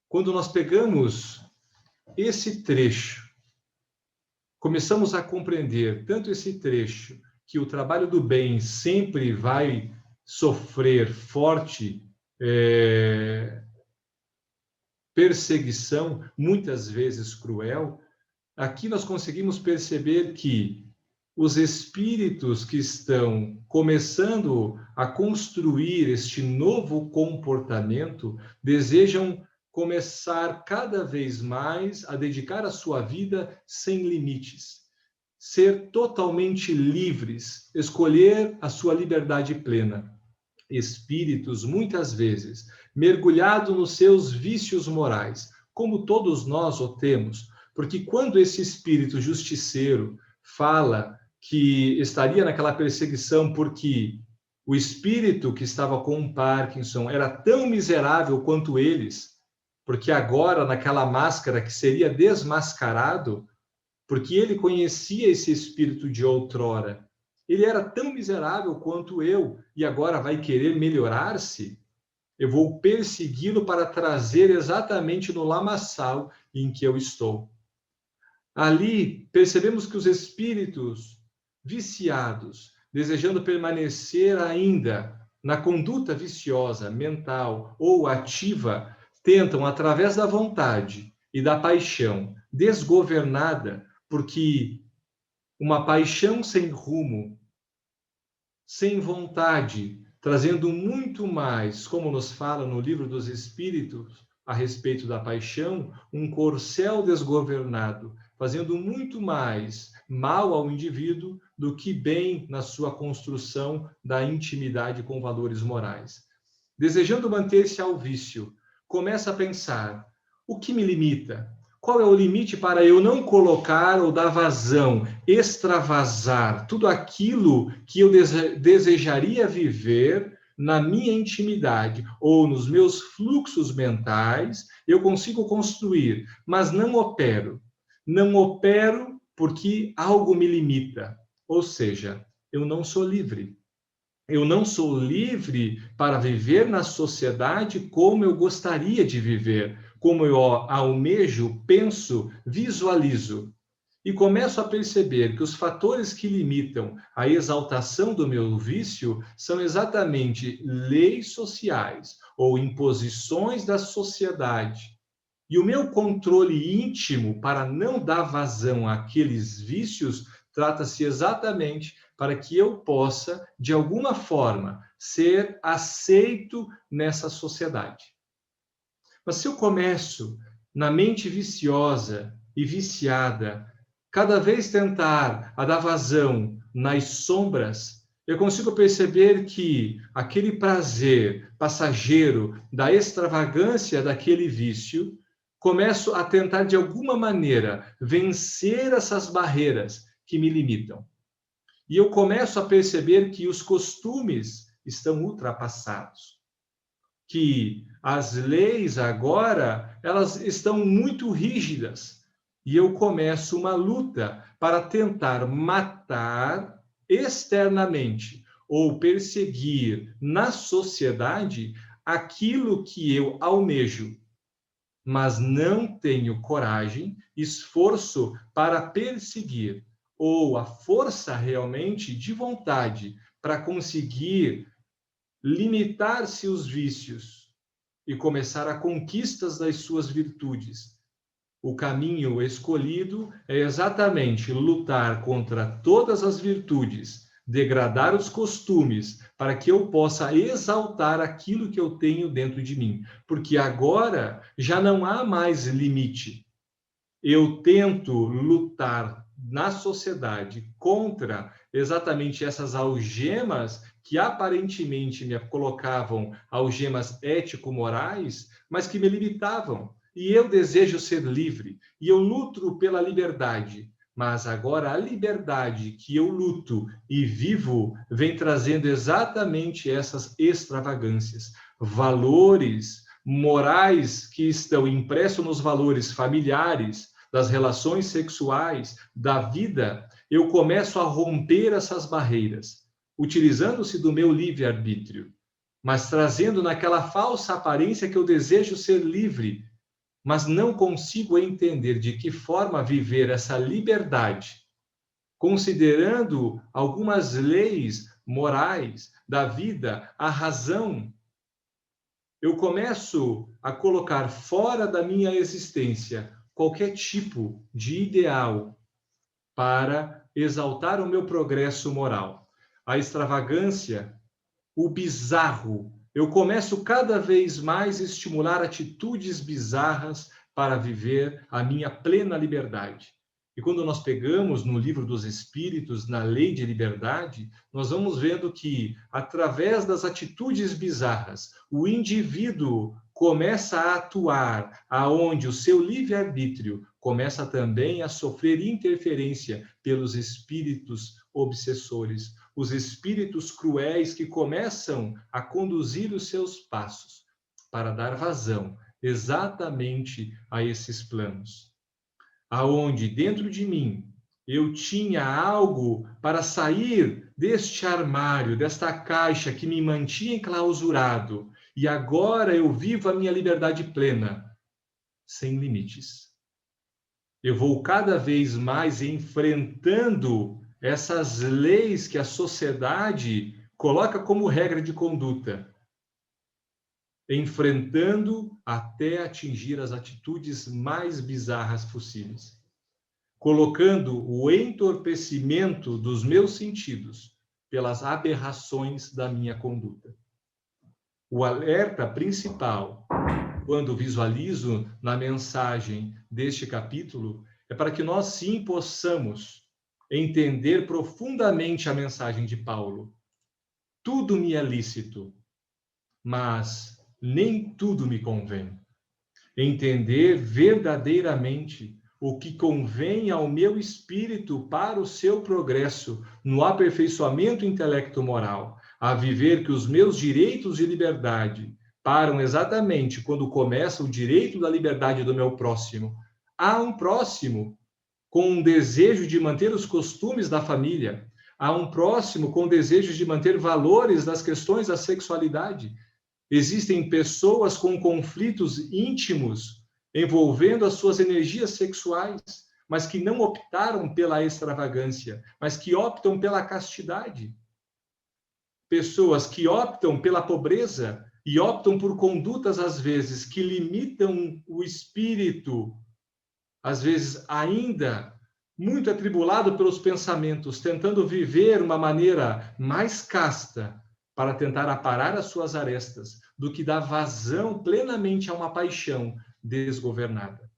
[SPEAKER 4] Quando nós pegamos esse trecho, começamos a compreender tanto esse trecho, que o trabalho do bem sempre vai sofrer forte perseguição, muitas vezes cruel, aqui nós conseguimos perceber que os espíritos que estão começando a construir este novo comportamento desejam começar cada vez mais a dedicar a sua vida sem limites. Ser totalmente livres, escolher a sua liberdade plena. Espíritos, muitas vezes, mergulhados nos seus vícios morais, como todos nós o temos, porque quando esse espírito justiceiro fala que estaria naquela perseguição porque o espírito que estava com Parkinson era tão miserável quanto eles, porque agora, naquela máscara que seria desmascarado, porque ele conhecia esse espírito de outrora. Ele era tão miserável quanto eu e agora vai querer melhorar-se? Eu vou persegui-lo para trazer exatamente no lamaçal em que eu estou. Ali, percebemos que os espíritos viciados desejando permanecer ainda na conduta viciosa, mental ou ativa, tentam, através da vontade e da paixão desgovernada, porque uma paixão sem rumo, sem vontade, trazendo muito mais, como nos fala no Livro dos Espíritos, a respeito da paixão, um corcel desgovernado, fazendo muito mais mal ao indivíduo do que bem na sua construção da intimidade com valores morais. Desejando manter-se ao vício, começa a pensar: o que me limita? Qual é o limite para eu não colocar ou dar vazão, extravasar tudo aquilo que eu desejaria viver na minha intimidade ou nos meus fluxos mentais? Eu consigo construir, mas não opero. Não opero porque algo me limita. Ou seja, eu não sou livre. Eu não sou livre para viver na sociedade como eu gostaria de viver, como eu almejo, penso, visualizo. E começo a perceber que os fatores que limitam a exaltação do meu vício são exatamente leis sociais ou imposições da sociedade. E o meu controle íntimo para não dar vazão àqueles vícios trata-se exatamente para que eu possa, de alguma forma, ser aceito nessa sociedade. Mas se eu começo, na mente viciosa e viciada, cada vez tentar a dar vazão nas sombras, eu consigo perceber que aquele prazer passageiro da extravagância daquele vício, começo a tentar, de alguma maneira, vencer essas barreiras que me limitam. E eu começo a perceber que os costumes estão ultrapassados, que as leis agora, elas estão muito rígidas, e eu começo uma luta para tentar matar externamente ou perseguir na sociedade aquilo que eu almejo, mas não tenho coragem, esforço para perseguir, ou a força realmente de vontade para conseguir limitar-se os vícios e começar a conquistas das suas virtudes. O caminho escolhido é exatamente lutar contra todas as virtudes, degradar os costumes, para que eu possa exaltar aquilo que eu tenho dentro de mim. Porque agora já não há mais limite. Eu tento lutar na sociedade contra exatamente essas algemas que aparentemente me colocavam algemas ético-morais, mas que me limitavam. E eu desejo ser livre, e eu luto pela liberdade. Mas agora a liberdade que eu luto e vivo vem trazendo exatamente essas extravagâncias, valores morais que estão impressos nos valores familiares, das relações sexuais, da vida. Eu começo a romper essas barreiras, utilizando-se do meu livre-arbítrio, mas trazendo naquela falsa aparência que eu desejo ser livre, mas não consigo entender de que forma viver essa liberdade, considerando algumas leis morais da vida, a razão. Eu começo a colocar fora da minha existência qualquer tipo de ideal para exaltar o meu progresso moral. A extravagância, o bizarro. Eu começo cada vez mais a estimular atitudes bizarras para viver a minha plena liberdade. E quando nós pegamos no Livro dos Espíritos, na Lei de Liberdade, nós vamos vendo que, através das atitudes bizarras, o indivíduo começa a atuar aonde o seu livre-arbítrio começa também a sofrer interferência pelos espíritos obsessores, os espíritos cruéis que começam a conduzir os seus passos para dar vazão exatamente a esses planos. Aonde dentro de mim eu tinha algo para sair deste armário, desta caixa que me mantinha enclausurado, e agora eu vivo a minha liberdade plena, sem limites. Eu vou cada vez mais enfrentando essas leis que a sociedade coloca como regra de conduta, enfrentando até atingir as atitudes mais bizarras possíveis, colocando o entorpecimento dos meus sentidos pelas aberrações da minha conduta. O alerta principal, quando visualizo na mensagem deste capítulo, é para que nós sim possamos entender profundamente a mensagem de Paulo. Tudo me é lícito, mas nem tudo me convém. Entender verdadeiramente o que convém ao meu espírito para o seu progresso no aperfeiçoamento intelecto-moral, a viver que os meus direitos de liberdade param exatamente quando começa o direito da liberdade do meu próximo. Há um próximo com um desejo de manter os costumes da família. Há um próximo com desejo de manter valores das questões da sexualidade. Existem pessoas com conflitos íntimos envolvendo as suas energias sexuais, mas que não optaram pela extravagância, mas que optam pela castidade. Pessoas que optam pela pobreza e optam por condutas, às vezes, que limitam o espírito, às vezes ainda muito atribulado pelos pensamentos, tentando viver uma maneira mais casta para tentar aparar as suas arestas, do que dar vazão plenamente a uma paixão desgovernada.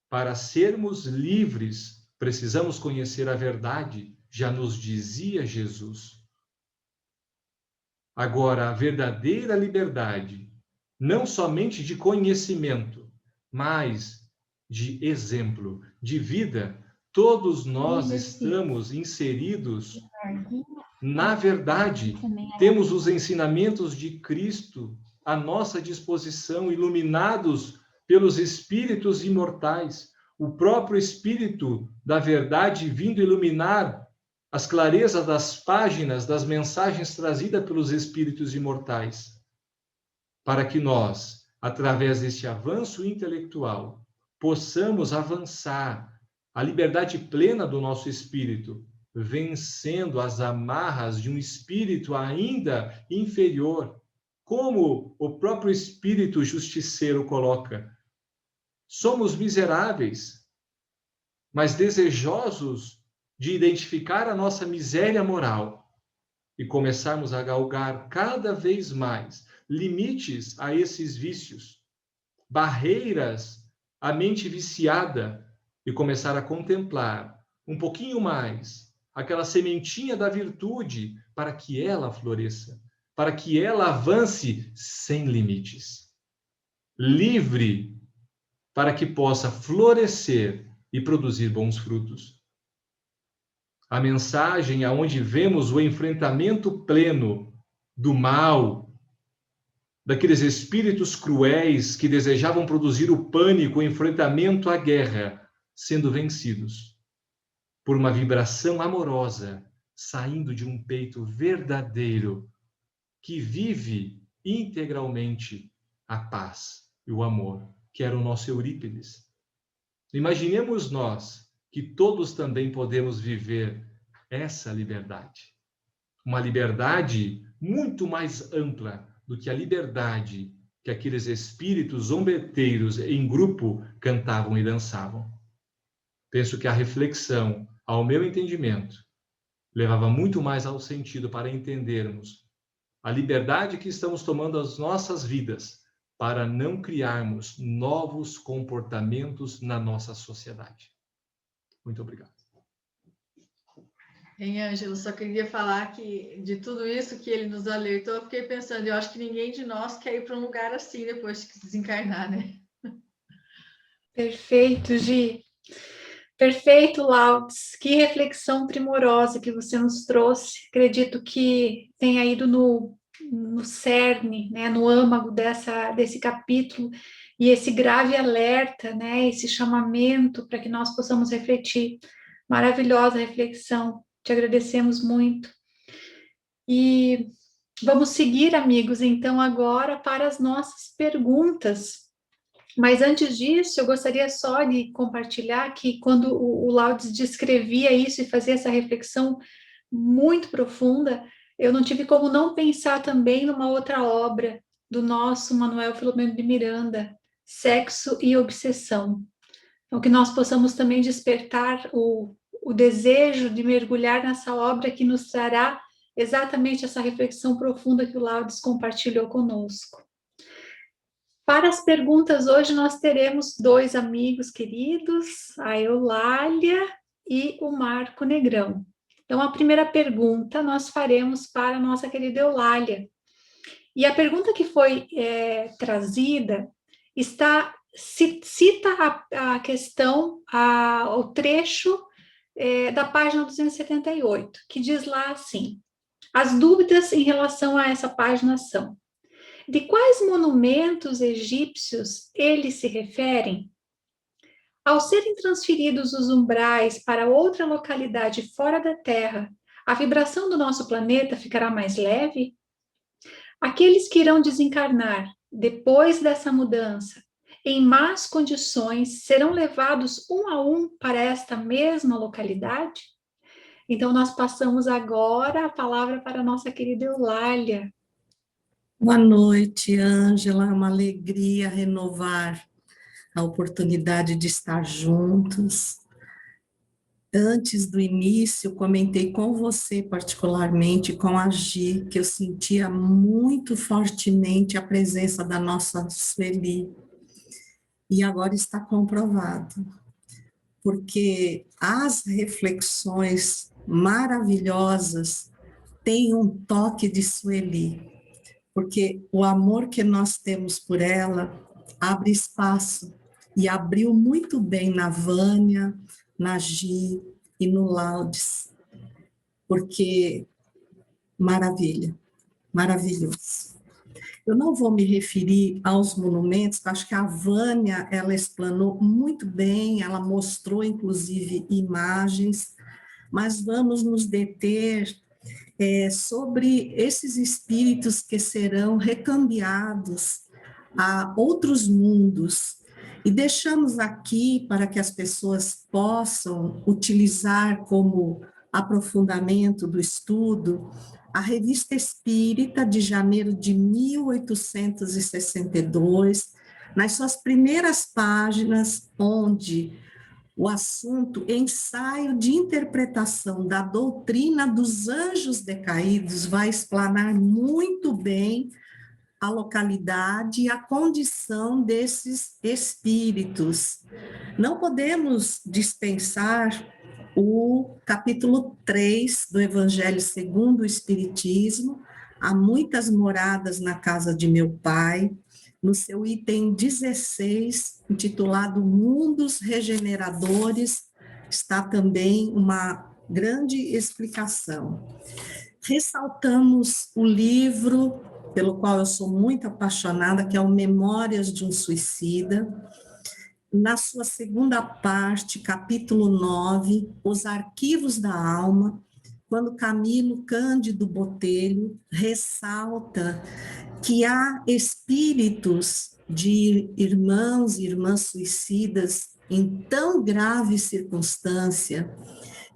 [SPEAKER 4] Para sermos livres, precisamos conhecer a verdade, já nos dizia Jesus. Agora, a verdadeira liberdade, não somente de conhecimento, mas de exemplo, de vida, todos nós estamos inseridos na verdade. Temos os ensinamentos de Cristo à nossa disposição, iluminados pelos espíritos imortais, o próprio Espírito da verdade vindo iluminar as clarezas das páginas das mensagens trazidas pelos espíritos imortais, para que nós, através deste avanço intelectual, possamos avançar a liberdade plena do nosso espírito, vencendo as amarras de um espírito ainda inferior, como o próprio espírito justiceiro coloca. Somos miseráveis, mas desejosos de identificar a nossa miséria moral e começarmos a galgar cada vez mais limites a esses vícios, barreiras à mente viciada, e começar a contemplar um pouquinho mais aquela sementinha da virtude para que ela floresça, para que ela avance sem limites, livre, para que possa florescer e produzir bons frutos. A mensagem aonde vemos o enfrentamento pleno do mal, daqueles espíritos cruéis que desejavam produzir o pânico, o enfrentamento à guerra, sendo vencidos por uma vibração amorosa, saindo de um peito verdadeiro, que vive integralmente a paz e o amor, que era o nosso Eurípides. Imaginemos nós que todos também podemos viver essa liberdade. Uma liberdade muito mais ampla do que a liberdade que aqueles espíritos zombeteiros em grupo cantavam e dançavam. Penso que a reflexão, ao meu entendimento, levava muito mais ao sentido para entendermos a liberdade que estamos tomando as nossas vidas para não criarmos novos comportamentos na nossa sociedade. Muito obrigado.
[SPEAKER 2] Hein, Ângelo, só queria falar que de tudo isso que ele nos alertou, eu fiquei pensando, eu acho que ninguém de nós quer ir para um lugar assim depois de desencarnar, né?
[SPEAKER 1] Perfeito, Gi. Perfeito, Lautes. Que reflexão primorosa que você nos trouxe. Acredito que tenha ido no cerne, né, no âmago desse capítulo, e esse grave alerta, né, esse chamamento para que nós possamos refletir. Maravilhosa reflexão. Te agradecemos muito. E vamos seguir, amigos, então, agora para as nossas perguntas. Mas antes disso, eu gostaria só de compartilhar que quando o Laudes descrevia isso e fazia essa reflexão muito profunda, eu não tive como não pensar também numa outra obra do nosso Manuel Filomeno de Miranda, Sexo e Obsessão. Então, que nós possamos também despertar o desejo de mergulhar nessa obra que nos trará exatamente essa reflexão profunda que o Laudes compartilhou conosco. Para as perguntas, hoje nós teremos 2 amigos queridos, a Eulália e o Marco Negrão. Então, a primeira pergunta nós faremos para a nossa querida Eulália. E a pergunta que foi trazida cita a questão, o trecho da página 278, que diz lá assim: as dúvidas em relação a essa página são: de quais monumentos egípcios eles se referem? Ao serem transferidos os umbrais para outra localidade fora da Terra, a vibração do nosso planeta ficará mais leve? Aqueles que irão desencarnar depois dessa mudança, em más condições, serão levados um a um para esta mesma localidade? Então, nós passamos agora a palavra para a nossa querida Eulália.
[SPEAKER 5] Boa noite, Ângela. É uma alegria renovar a oportunidade de estar juntos. Antes do início, comentei com você, particularmente com a Gi, que eu sentia muito fortemente a presença da nossa Sueli. E agora está comprovado, porque as reflexões maravilhosas têm um toque de Sueli, porque o amor que nós temos por ela abre espaço, e abriu muito bem na Vânia, na Gi e no Laudes, porque maravilha, maravilhoso. Eu não vou me referir aos monumentos, acho que a Vânia, ela explanou muito bem, ela mostrou inclusive imagens, mas vamos nos deter sobre esses espíritos que serão recambiados a outros mundos. E deixamos aqui para que as pessoas possam utilizar como aprofundamento do estudo a Revista Espírita de janeiro de 1862, nas suas primeiras páginas, onde o assunto ensaio de interpretação da doutrina dos anjos decaídos vai explanar muito bem a localidade e a condição desses espíritos. Não podemos dispensar o capítulo 3 do Evangelho segundo o Espiritismo, Há muitas moradas na casa de meu pai, no seu item 16, intitulado Mundos Regeneradores, está também uma grande explicação. Ressaltamos o livro pelo qual eu sou muito apaixonada, que é o Memórias de um Suicida. Na sua segunda parte, capítulo 9, Os Arquivos da Alma, quando Camilo Cândido Botelho ressalta que há espíritos de irmãos e irmãs suicidas em tão grave circunstância,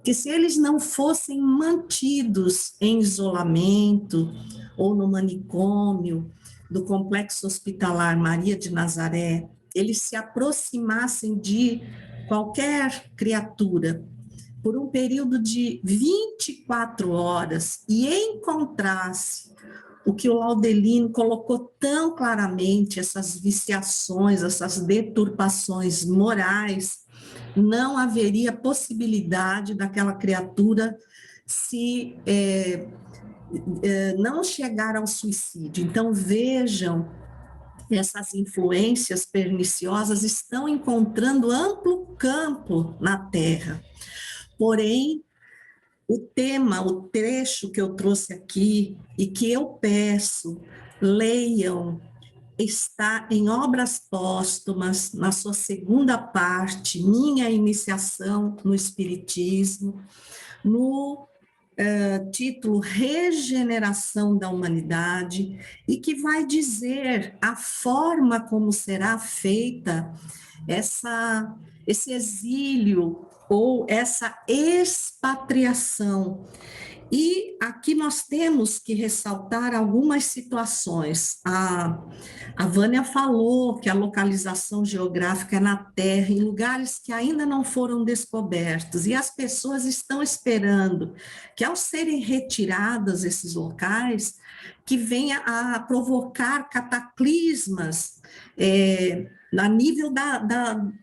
[SPEAKER 5] que se eles não fossem mantidos em isolamento ou no manicômio do Complexo Hospitalar Maria de Nazaré, eles se aproximassem de qualquer criatura por um período de 24 horas e encontrasse o que o Laudelino colocou tão claramente, essas viciações, essas deturpações morais, não haveria possibilidade daquela criatura se não chegar ao suicídio. Então, vejam, essas influências perniciosas estão encontrando amplo campo na Terra. Porém, o tema, o trecho que eu trouxe aqui e que eu peço, leiam, está em Obras Póstumas, na sua segunda parte, Minha Iniciação no Espiritismo, no título Regeneração da Humanidade, e que vai dizer a forma como será feita esse exílio ou essa expatriação. E aqui nós temos que ressaltar algumas situações. A Vânia falou que a localização geográfica é na Terra, em lugares que ainda não foram descobertos, e as pessoas estão esperando que, ao serem retiradas esses locais, que venha a provocar cataclismas a nível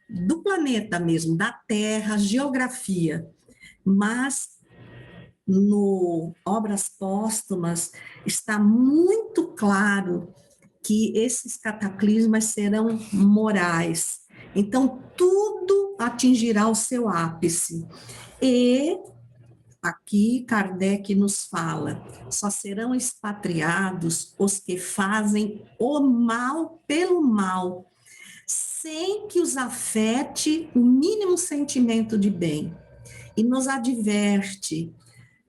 [SPEAKER 5] do planeta mesmo, da Terra, geografia. Mas no Obras Póstumas está muito claro que esses cataclismas serão morais. Então, tudo atingirá o seu ápice. E aqui Kardec nos fala, só serão expatriados os que fazem o mal pelo mal, sem que os afete o mínimo sentimento de bem. E nos adverte: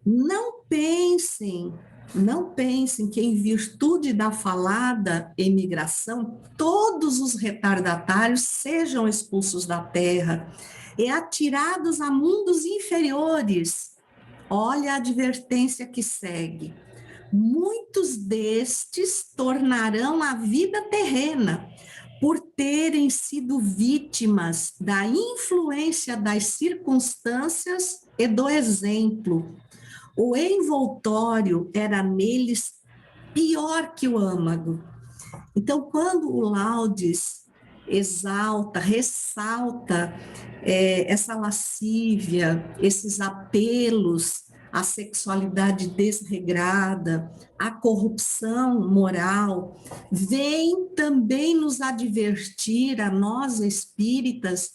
[SPEAKER 5] não pensem que, em virtude da falada emigração, todos os retardatários sejam expulsos da terra e atirados a mundos inferiores. Olha a advertência que segue. Muitos destes tornarão a vida terrena, por terem sido vítimas da influência das circunstâncias e do exemplo. O envoltório era neles pior que o âmago. Então, quando o Laudes exalta, ressalta essa lascívia, esses apelos à sexualidade desregrada, à corrupção moral, vem também nos advertir, a nós espíritas,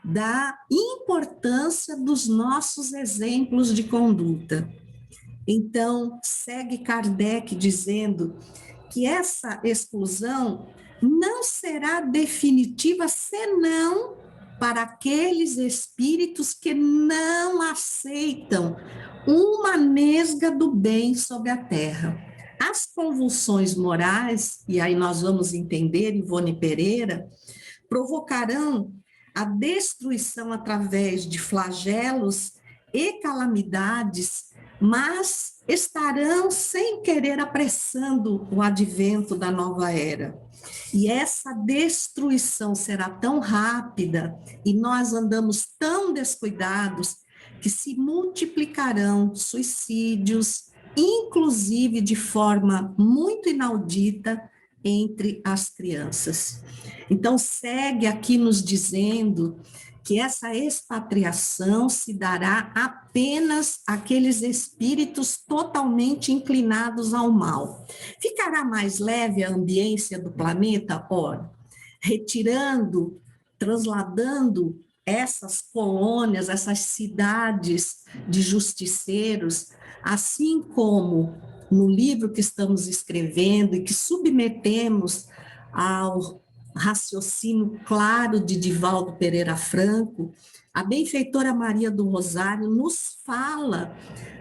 [SPEAKER 5] da importância dos nossos exemplos de conduta. Então, segue Kardec dizendo que essa exclusão não será definitiva senão para aqueles espíritos que não aceitam uma nesga do bem sobre a terra. As convulsões morais, e aí nós vamos entender, Ivone Pereira, provocarão a destruição através de flagelos e calamidades, mas estarão sem querer apressando o advento da nova era. E essa destruição será tão rápida e nós andamos tão descuidados que se multiplicarão suicídios, inclusive de forma muito inaudita, entre as crianças. Então, segue aqui nos dizendo que essa expatriação se dará apenas àqueles espíritos totalmente inclinados ao mal. Ficará mais leve a ambiência do planeta? Ora, retirando, transladando essas colônias, essas cidades de justiceiros, assim como no livro que estamos escrevendo e que submetemos ao raciocínio claro de Divaldo Pereira Franco, a benfeitora Maria do Rosário nos fala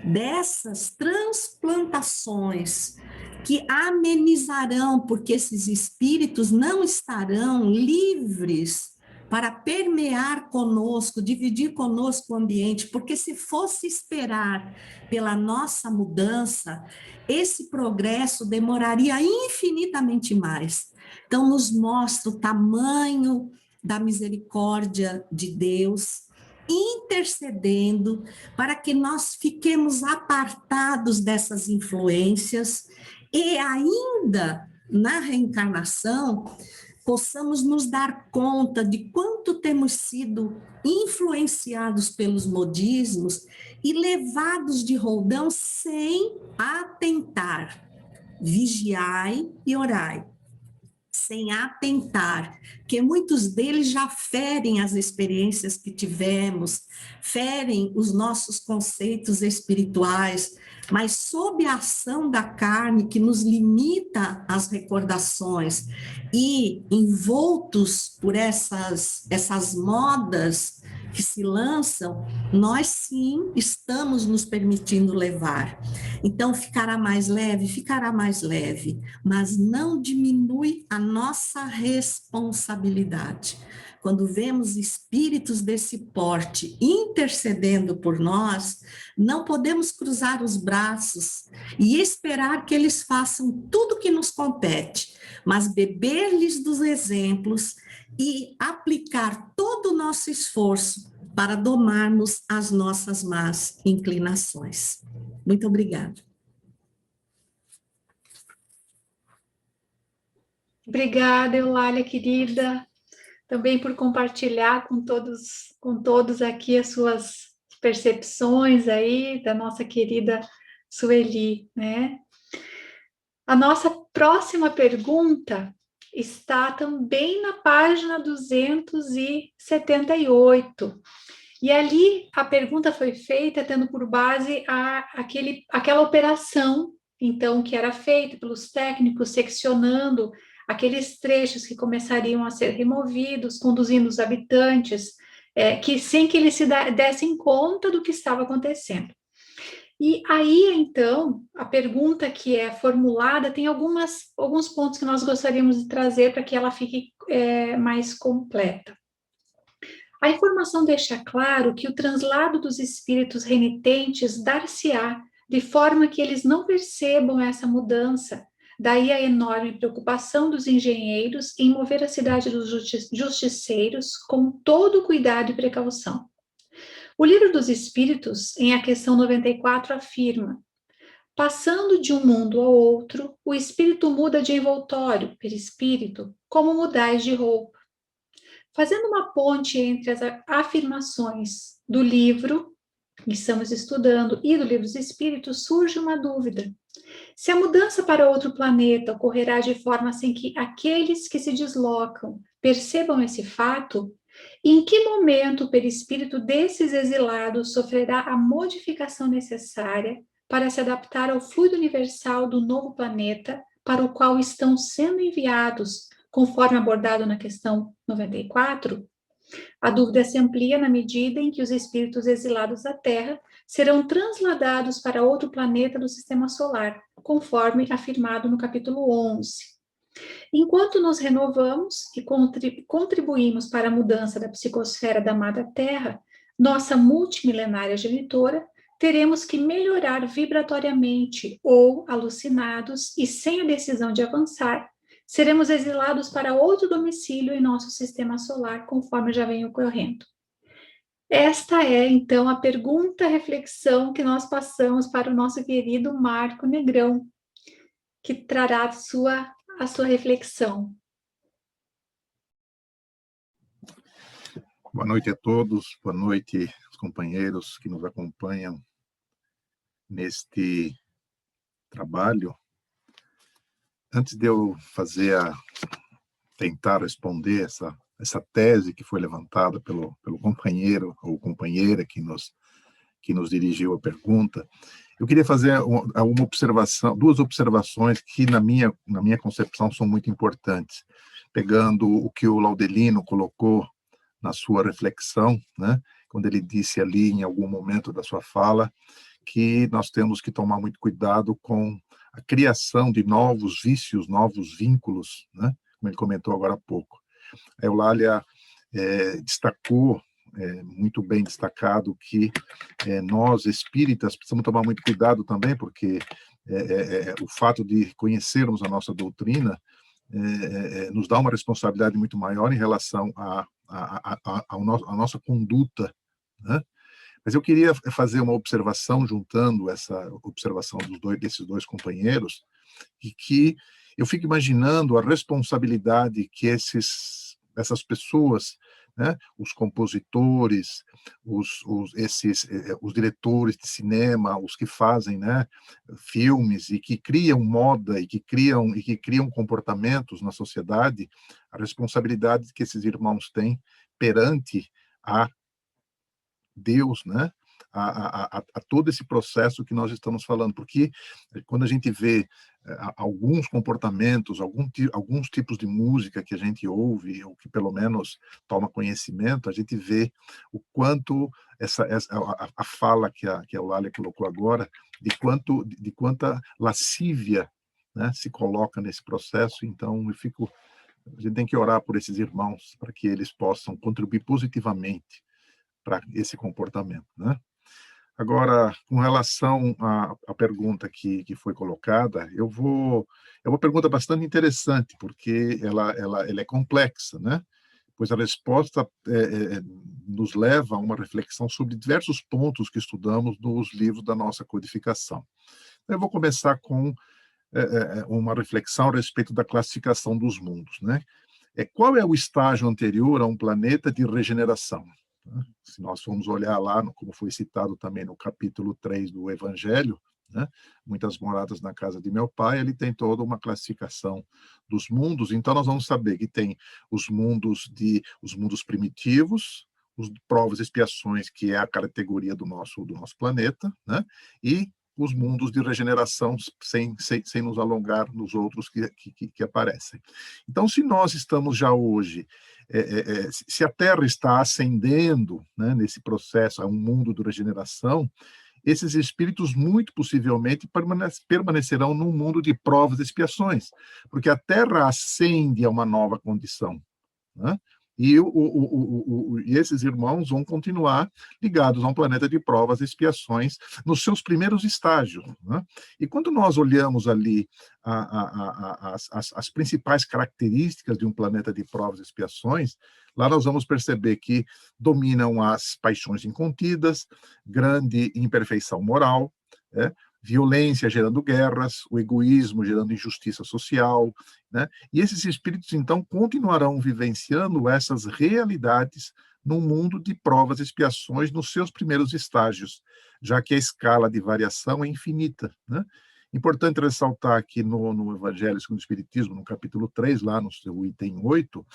[SPEAKER 5] dessas transplantações que amenizarão, porque esses espíritos não estarão livres para permear conosco, dividir conosco o ambiente, porque se fosse esperar pela nossa mudança, esse progresso demoraria infinitamente mais. Então, nos mostra o tamanho da misericórdia de Deus, intercedendo para que nós fiquemos apartados dessas influências e ainda na reencarnação possamos nos dar conta de quanto temos sido influenciados pelos modismos e levados de roldão sem atentar. Vigiai e orai. Sem atentar, que muitos deles já ferem as experiências que tivemos, ferem os nossos conceitos espirituais, mas sob a ação da carne que nos limita às recordações e envoltos por essas modas que se lançam, nós sim estamos nos permitindo levar. Então, ficará mais leve, mas não diminui a nossa responsabilidade. Quando vemos espíritos desse porte intercedendo por nós, não podemos cruzar os braços e esperar que eles façam tudo o que nos compete, mas beber-lhes dos exemplos e aplicar todo o nosso esforço para domarmos as nossas más inclinações. Muito obrigada.
[SPEAKER 1] Obrigada, Eulália, querida, também por compartilhar com todos aqui as suas percepções aí da nossa querida Sueli, né? A nossa próxima pergunta está também na página 278. E ali a pergunta foi feita tendo por base aquela operação, então, que era feita pelos técnicos, seccionando aqueles trechos que começariam a ser removidos, conduzindo os habitantes, que sem que eles se dessem conta do que estava acontecendo. E aí, então, a pergunta que é formulada tem alguns pontos que nós gostaríamos de trazer para que ela fique mais completa. A informação deixa claro que o translado dos espíritos renitentes dar-se-á de forma que eles não percebam essa mudança, daí a enorme preocupação dos engenheiros em mover a cidade dos justiceiros com todo cuidado e precaução. O Livro dos Espíritos, em a questão 94, afirma: passando de um mundo ao outro, o espírito muda de envoltório, perispírito, como mudais de roupa. Fazendo uma ponte entre as afirmações do livro que estamos estudando e do Livro dos Espíritos, surge uma dúvida. Se a mudança para outro planeta ocorrerá de forma sem que aqueles que se deslocam percebam esse fato, em que momento o perispírito desses exilados sofrerá a modificação necessária para se adaptar ao fluido universal do novo planeta para o qual estão sendo enviados, conforme abordado na questão 94? A dúvida se amplia na medida em que os espíritos exilados da Terra serão transladados para outro planeta do Sistema Solar, conforme afirmado no capítulo 11. Enquanto nos renovamos e contribuímos para a mudança da psicosfera da amada Terra, nossa multimilenária genitora, teremos que melhorar vibratoriamente ou, alucinados e sem a decisão de avançar, seremos exilados para outro domicílio em nosso sistema solar, conforme já vem ocorrendo. Esta é, então, a pergunta-reflexão que nós passamos para o nosso querido Marco Negrão, que trará a sua reflexão.
[SPEAKER 6] Boa noite a todos, boa noite aos companheiros que nos acompanham neste trabalho. Antes de eu tentar responder essa tese que foi levantada pelo companheiro ou companheira que nos dirigiu a pergunta, eu queria fazer duas observações que na minha concepção são muito importantes, pegando o que o Laudelino colocou na sua reflexão, né, quando ele disse ali em algum momento da sua fala que nós temos que tomar muito cuidado com a criação de novos vícios, novos vínculos, né, como ele comentou agora há pouco. A Eulália destacou, muito bem destacado, que nós, espíritas, precisamos tomar muito cuidado também, porque o fato de conhecermos a nossa doutrina nos dá uma responsabilidade muito maior em relação à nossa conduta, né? Mas eu queria fazer uma observação, juntando essa observação desses dois companheiros, e que eu fico imaginando a responsabilidade que essas pessoas, né, os compositores, os diretores de cinema, os que fazem, né, filmes e que criam moda e que criam comportamentos na sociedade, a responsabilidade que esses irmãos têm perante a Deus, né, a todo esse processo que nós estamos falando, porque quando a gente vê alguns comportamentos, alguns tipos de música que a gente ouve, ou que pelo menos toma conhecimento, a gente vê o quanto a fala que a Eulália colocou agora, de quanta lascívia, né, se coloca nesse processo. Então, a gente tem que orar por esses irmãos, para que eles possam contribuir positivamente para esse comportamento, né? Agora, com relação à pergunta que foi colocada, é uma pergunta bastante interessante, porque ela é complexa, né? Pois a resposta nos leva a uma reflexão sobre diversos pontos que estudamos nos livros da nossa codificação. Eu vou começar com uma reflexão a respeito da classificação dos mundos, né? Qual é o estágio anterior a um planeta de regeneração? Se nós formos olhar lá, como foi citado também no capítulo 3 do Evangelho, né, muitas moradas na casa de meu pai, ele tem toda uma classificação dos mundos. Então nós vamos saber que tem os mundos primitivos, os provas e expiações, que é a categoria do nosso planeta, né, e os mundos de regeneração, sem nos alongar nos outros que aparecem. Então, se nós estamos já hoje, se a Terra está ascendendo, né, nesse processo a um mundo de regeneração, esses espíritos muito possivelmente permanecerão num mundo de provas e expiações, porque a Terra ascende a uma nova condição, né? E esses irmãos vão continuar ligados a um planeta de provas e expiações nos seus primeiros estágios, né? E quando nós olhamos ali as principais características de um planeta de provas e expiações, lá nós vamos perceber que dominam as paixões incontidas, grande imperfeição moral, violência gerando guerras, o egoísmo gerando injustiça social, né? E esses espíritos, então, continuarão vivenciando essas realidades num mundo de provas e expiações nos seus primeiros estágios, já que a escala de variação é infinita, né? Importante ressaltar aqui no Evangelho segundo o Espiritismo, no capítulo 3, lá no seu item 8,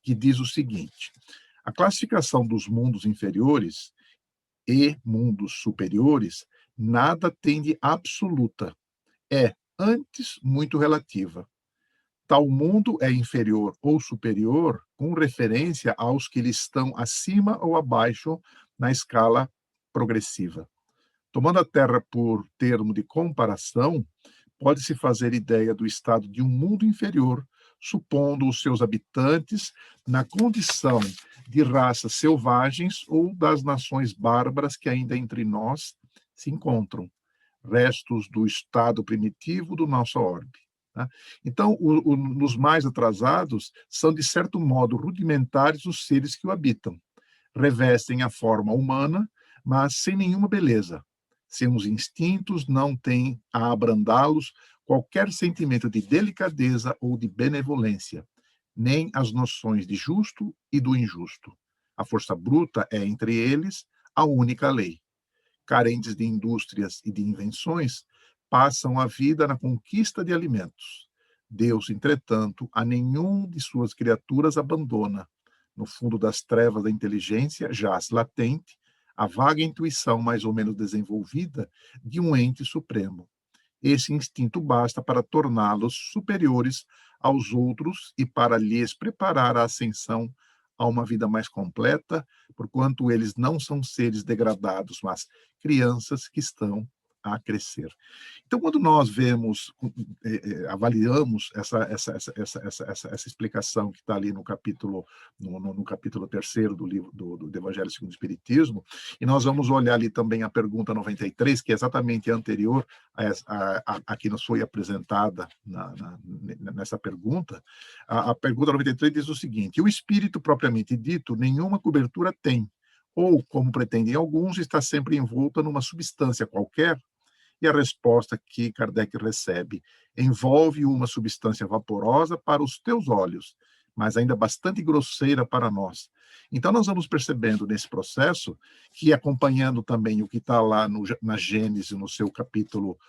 [SPEAKER 6] que diz o seguinte: a classificação dos mundos inferiores e mundos superiores nada tem de absoluta, antes muito relativa. Tal mundo é inferior ou superior com referência aos que lhe estão acima ou abaixo na escala progressiva. Tomando a Terra por termo de comparação, pode-se fazer ideia do estado de um mundo inferior, supondo os seus habitantes na condição de raças selvagens ou das nações bárbaras que ainda entre nós se encontram, restos do estado primitivo do nosso orbe. Tá? Então, nos mais atrasados, são, de certo modo, rudimentares os seres que o habitam. Revestem a forma humana, mas sem nenhuma beleza. Seus instintos não têm a abrandá-los qualquer sentimento de delicadeza ou de benevolência, nem as noções de justo e do injusto. A força bruta é, entre eles, a única lei. Carentes de indústrias e de invenções, passam a vida na conquista de alimentos. Deus, entretanto, a nenhum de suas criaturas abandona. No fundo das trevas da inteligência jaz latente a vaga intuição mais ou menos desenvolvida de um ente supremo. Esse instinto basta para torná-los superiores aos outros e para lhes preparar a ascensão a uma vida mais completa, porquanto eles não são seres degradados, mas crianças que estão a crescer. Então, quando nós avaliamos essa explicação que está ali no capítulo 3º do livro do Evangelho segundo o Espiritismo, e nós vamos olhar ali também a pergunta 93, que é exatamente anterior a que nos foi apresentada nessa pergunta. A pergunta 93 diz o seguinte: o espírito propriamente dito nenhuma cobertura tem, ou, como pretendem alguns, está sempre envolta numa substância qualquer. E a resposta que Kardec recebe: envolve uma substância vaporosa para os teus olhos, mas ainda bastante grosseira para nós. Então, nós vamos percebendo nesse processo que, acompanhando também o que está lá na Gênese, no seu capítulo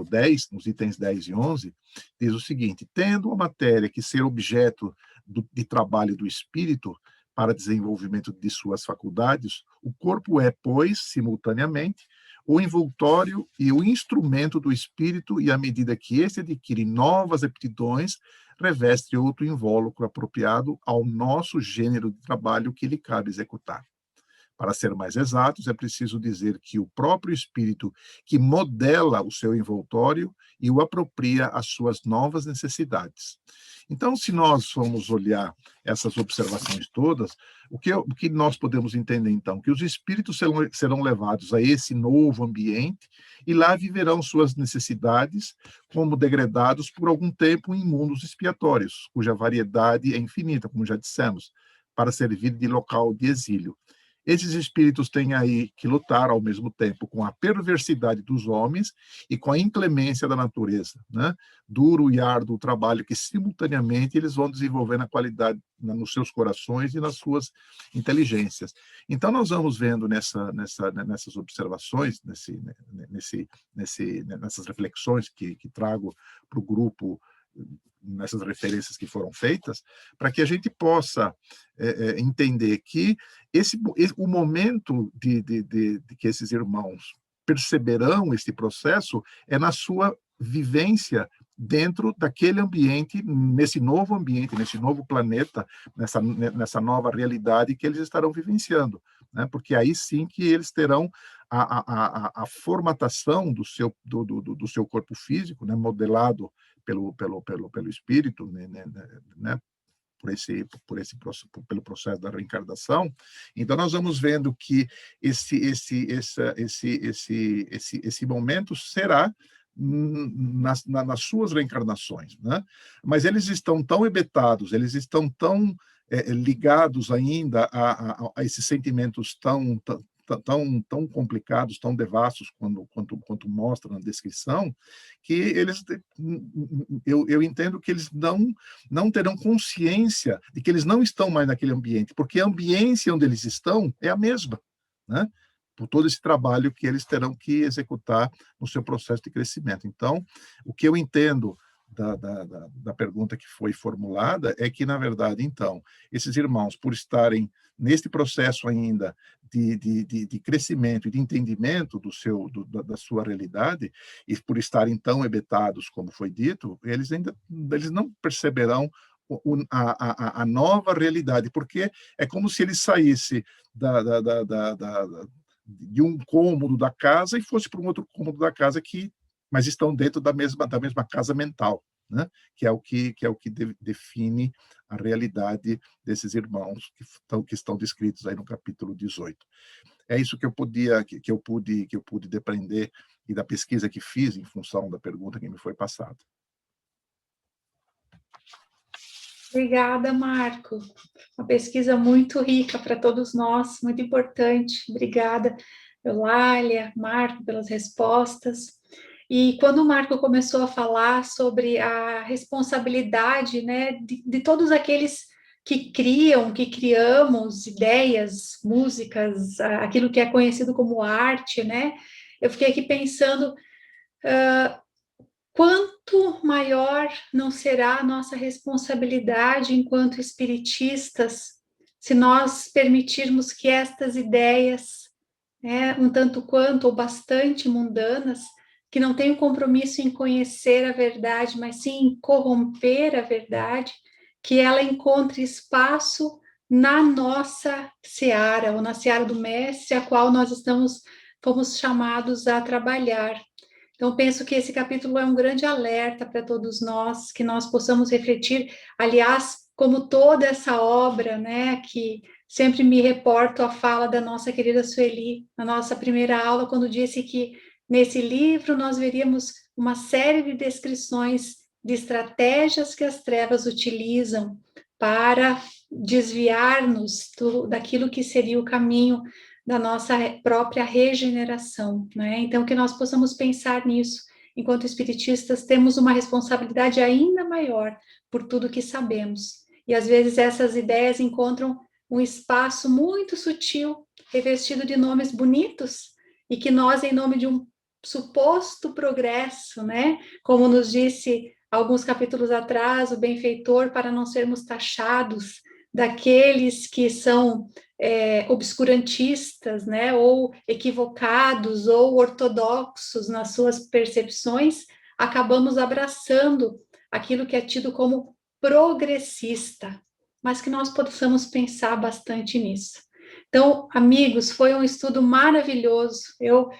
[SPEAKER 6] 10, nos itens 10 e 11, diz o seguinte: tendo a matéria que ser objeto de trabalho do espírito, para desenvolvimento de suas faculdades, o corpo é, pois, simultaneamente, o envoltório e o instrumento do espírito, e à medida que este adquire novas aptidões, reveste outro invólucro apropriado ao nosso gênero de trabalho que lhe cabe executar. Para ser mais exatos, é preciso dizer que o próprio espírito que modela o seu envoltório e o apropria às suas novas necessidades. Então, se nós formos olhar essas observações todas, o que nós podemos entender, então? Que os espíritos serão levados a esse novo ambiente e lá viverão suas necessidades como degradados por algum tempo em mundos expiatórios, cuja variedade é infinita, como já dissemos, para servir de local de exílio. Esses espíritos têm aí que lutar ao mesmo tempo com a perversidade dos homens e com a inclemência da natureza, né? Duro e árduo trabalho que simultaneamente eles vão desenvolver na qualidade, nos seus corações e nas suas inteligências. Então nós vamos vendo nessas observações, nessas reflexões que trago para o grupo, nessas referências que foram feitas, para que a gente possa entender que o momento de que esses irmãos perceberão este processo é na sua vivência dentro daquele ambiente, nesse novo ambiente, nesse novo planeta, nessa nova realidade que eles estarão vivenciando, né? Porque aí sim que eles terão a formatação do seu corpo físico, né? Modelado pelo espírito, né? Pelo processo da reencarnação. Então nós vamos vendo que esse momento será nas suas reencarnações, né? Mas eles estão tão hebetados, eles estão tão ligados ainda a esses sentimentos tão complicados, tão devassos quanto mostra na descrição, que eu entendo que eles não terão consciência de que eles não estão mais naquele ambiente, porque a ambiência onde eles estão é a mesma, né? Por todo esse trabalho que eles terão que executar no seu processo de crescimento. Então, o que eu entendo da pergunta que foi formulada é que, na verdade, então, esses irmãos, por estarem neste processo ainda de crescimento e de entendimento da sua realidade, e por estarem tão hebetados, como foi dito, eles não perceberão a nova realidade, porque é como se ele saísse de um cômodo da casa e fosse para um outro cômodo da casa mas estão dentro da mesma casa mental, né? Que é o que define a realidade desses irmãos que estão descritos aí no capítulo 18. É isso que eu pude depreender e da pesquisa que fiz em função da pergunta que me foi passada.
[SPEAKER 1] Obrigada, Marco. Uma pesquisa muito rica para todos nós, muito importante. Obrigada, Eulália, Marco, pelas respostas. E quando o Marco começou a falar sobre a responsabilidade, né, de todos aqueles que criamos ideias, músicas, aquilo que é conhecido como arte, né, eu fiquei aqui pensando quanto maior não será a nossa responsabilidade enquanto espiritistas, se nós permitirmos que estas ideias, né, um tanto quanto ou bastante mundanas, que não têm um compromisso em conhecer a verdade, mas sim em corromper a verdade, que ela encontre espaço na nossa seara, ou na seara do mestre, a qual nós fomos chamados a trabalhar. Então, penso que esse capítulo é um grande alerta para todos nós, que nós possamos refletir, aliás, como toda essa obra, né, que sempre me reporto à fala da nossa querida Sueli, na nossa primeira aula, quando disse que nesse livro nós veríamos uma série de descrições de estratégias que as trevas utilizam para desviar-nos daquilo que seria o caminho da nossa própria regeneração, né? Então, que nós possamos pensar nisso. Enquanto espiritistas, temos uma responsabilidade ainda maior por tudo que sabemos. E, às vezes, essas ideias encontram um espaço muito sutil, revestido de nomes bonitos, e que nós, em nome de um suposto progresso, né? Como nos disse alguns capítulos atrás, o benfeitor, para não sermos taxados daqueles que são obscurantistas, né, ou equivocados, ou ortodoxos nas suas percepções, acabamos abraçando aquilo que é tido como progressista, mas que nós possamos pensar bastante nisso. Então, amigos, foi um estudo maravilhoso. Eu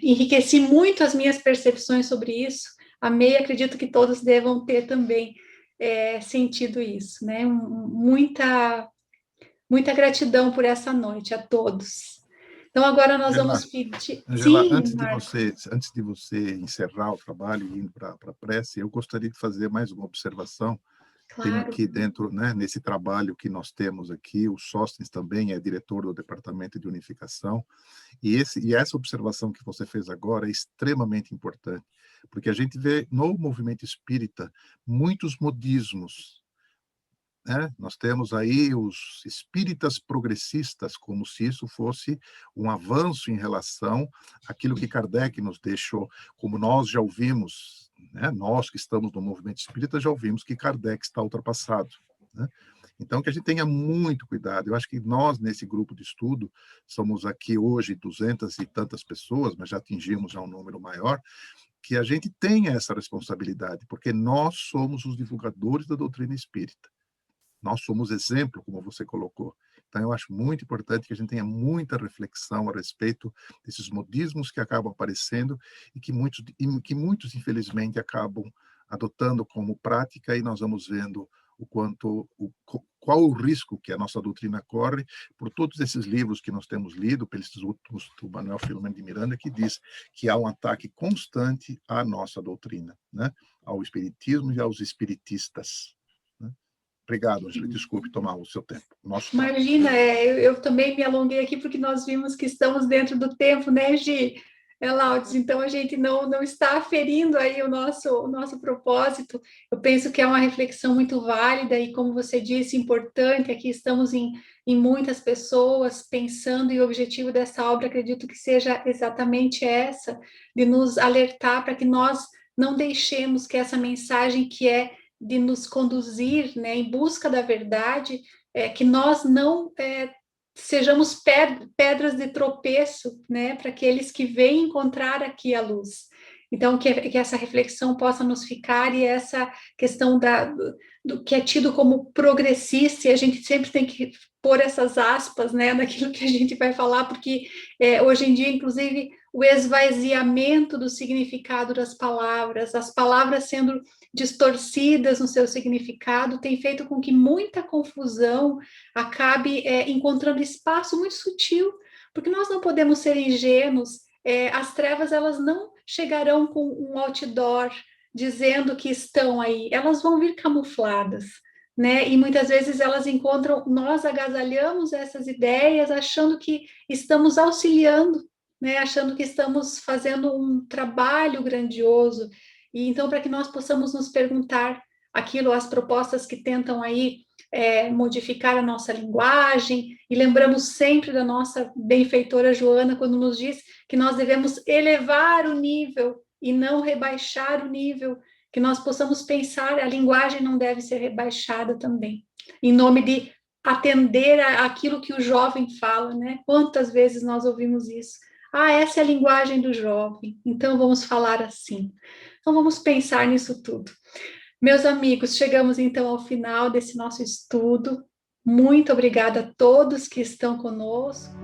[SPEAKER 1] enriqueci muito as minhas percepções sobre isso. Amei, acredito que todos devam ter também sentido isso, né? Muita gratidão por essa noite a todos. Então, agora nós vamos pedir...
[SPEAKER 6] Angela,
[SPEAKER 1] Sim,
[SPEAKER 6] antes de você encerrar o trabalho e ir para a prece, eu gostaria de fazer mais uma observação.
[SPEAKER 1] claro.
[SPEAKER 6] Tenho aqui dentro, né, nesse trabalho que nós temos aqui, o Sóstenes também é diretor do Departamento de Unificação, e essa observação que você fez agora é extremamente importante, porque a gente vê no movimento espírita muitos modismos, né? Nós temos aí os espíritas progressistas, como se isso fosse um avanço em relação àquilo que Kardec nos deixou, como nós já ouvimos, né? Nós que estamos no movimento espírita já ouvimos que Kardec está ultrapassado, né? Então, que a gente tenha muito cuidado. Eu acho que nós, nesse grupo de estudo, somos aqui hoje 200 e tantas pessoas, mas já atingimos já um número maior, que a gente tenha essa responsabilidade, porque nós somos os divulgadores da doutrina espírita. Nós somos exemplo, como você colocou. Então, eu acho muito importante que a gente tenha muita reflexão a respeito desses modismos que acabam aparecendo e que muitos infelizmente, acabam adotando como prática, e nós vamos vendo qual o risco que a nossa doutrina corre por todos esses livros que nós temos lido, pelos últimos do Manuel Filomeno de Miranda, que diz que há um ataque constante à nossa doutrina, né? Ao espiritismo e aos espiritistas. Obrigado, Angela. Desculpe tomar o seu tempo.
[SPEAKER 1] Imagina, eu também me alonguei aqui porque nós vimos que estamos dentro do tempo, né, Gi? Laudes, então a gente não está aferindo aí o nosso propósito. Eu penso que é uma reflexão muito válida e, como você disse, importante. Aqui estamos em muitas pessoas pensando, e o objetivo dessa obra, acredito que seja exatamente essa, de nos alertar para que nós não deixemos que essa mensagem que é de nos conduzir, né, em busca da verdade, que nós não sejamos pedras de tropeço, né, para aqueles que vêm encontrar aqui a luz. Então, que essa reflexão possa nos ficar, e essa questão do que é tido como progressista, e a gente sempre tem que pôr essas aspas, né, naquilo que a gente vai falar, porque hoje em dia, inclusive, o esvaziamento do significado das palavras, as palavras sendo distorcidas no seu significado, tem feito com que muita confusão acabe encontrando espaço muito sutil, porque nós não podemos ser ingênuos. As trevas, elas não chegarão com um outdoor dizendo que estão aí, elas vão vir camufladas, né? E muitas vezes elas encontram, nós agasalhamos essas ideias achando que estamos auxiliando, né? Achando que estamos fazendo um trabalho grandioso. E então, para que nós possamos nos perguntar aquilo, as propostas que tentam aí modificar a nossa linguagem, e lembramos sempre da nossa benfeitora Joana, quando nos diz que nós devemos elevar o nível e não rebaixar o nível, que nós possamos pensar, a linguagem não deve ser rebaixada também, em nome de atender aquilo que o jovem fala, né? Quantas vezes nós ouvimos isso? Essa é a linguagem do jovem, então vamos falar assim. Então vamos pensar nisso tudo. Meus amigos, chegamos então ao final desse nosso estudo. Muito obrigada a todos que estão conosco.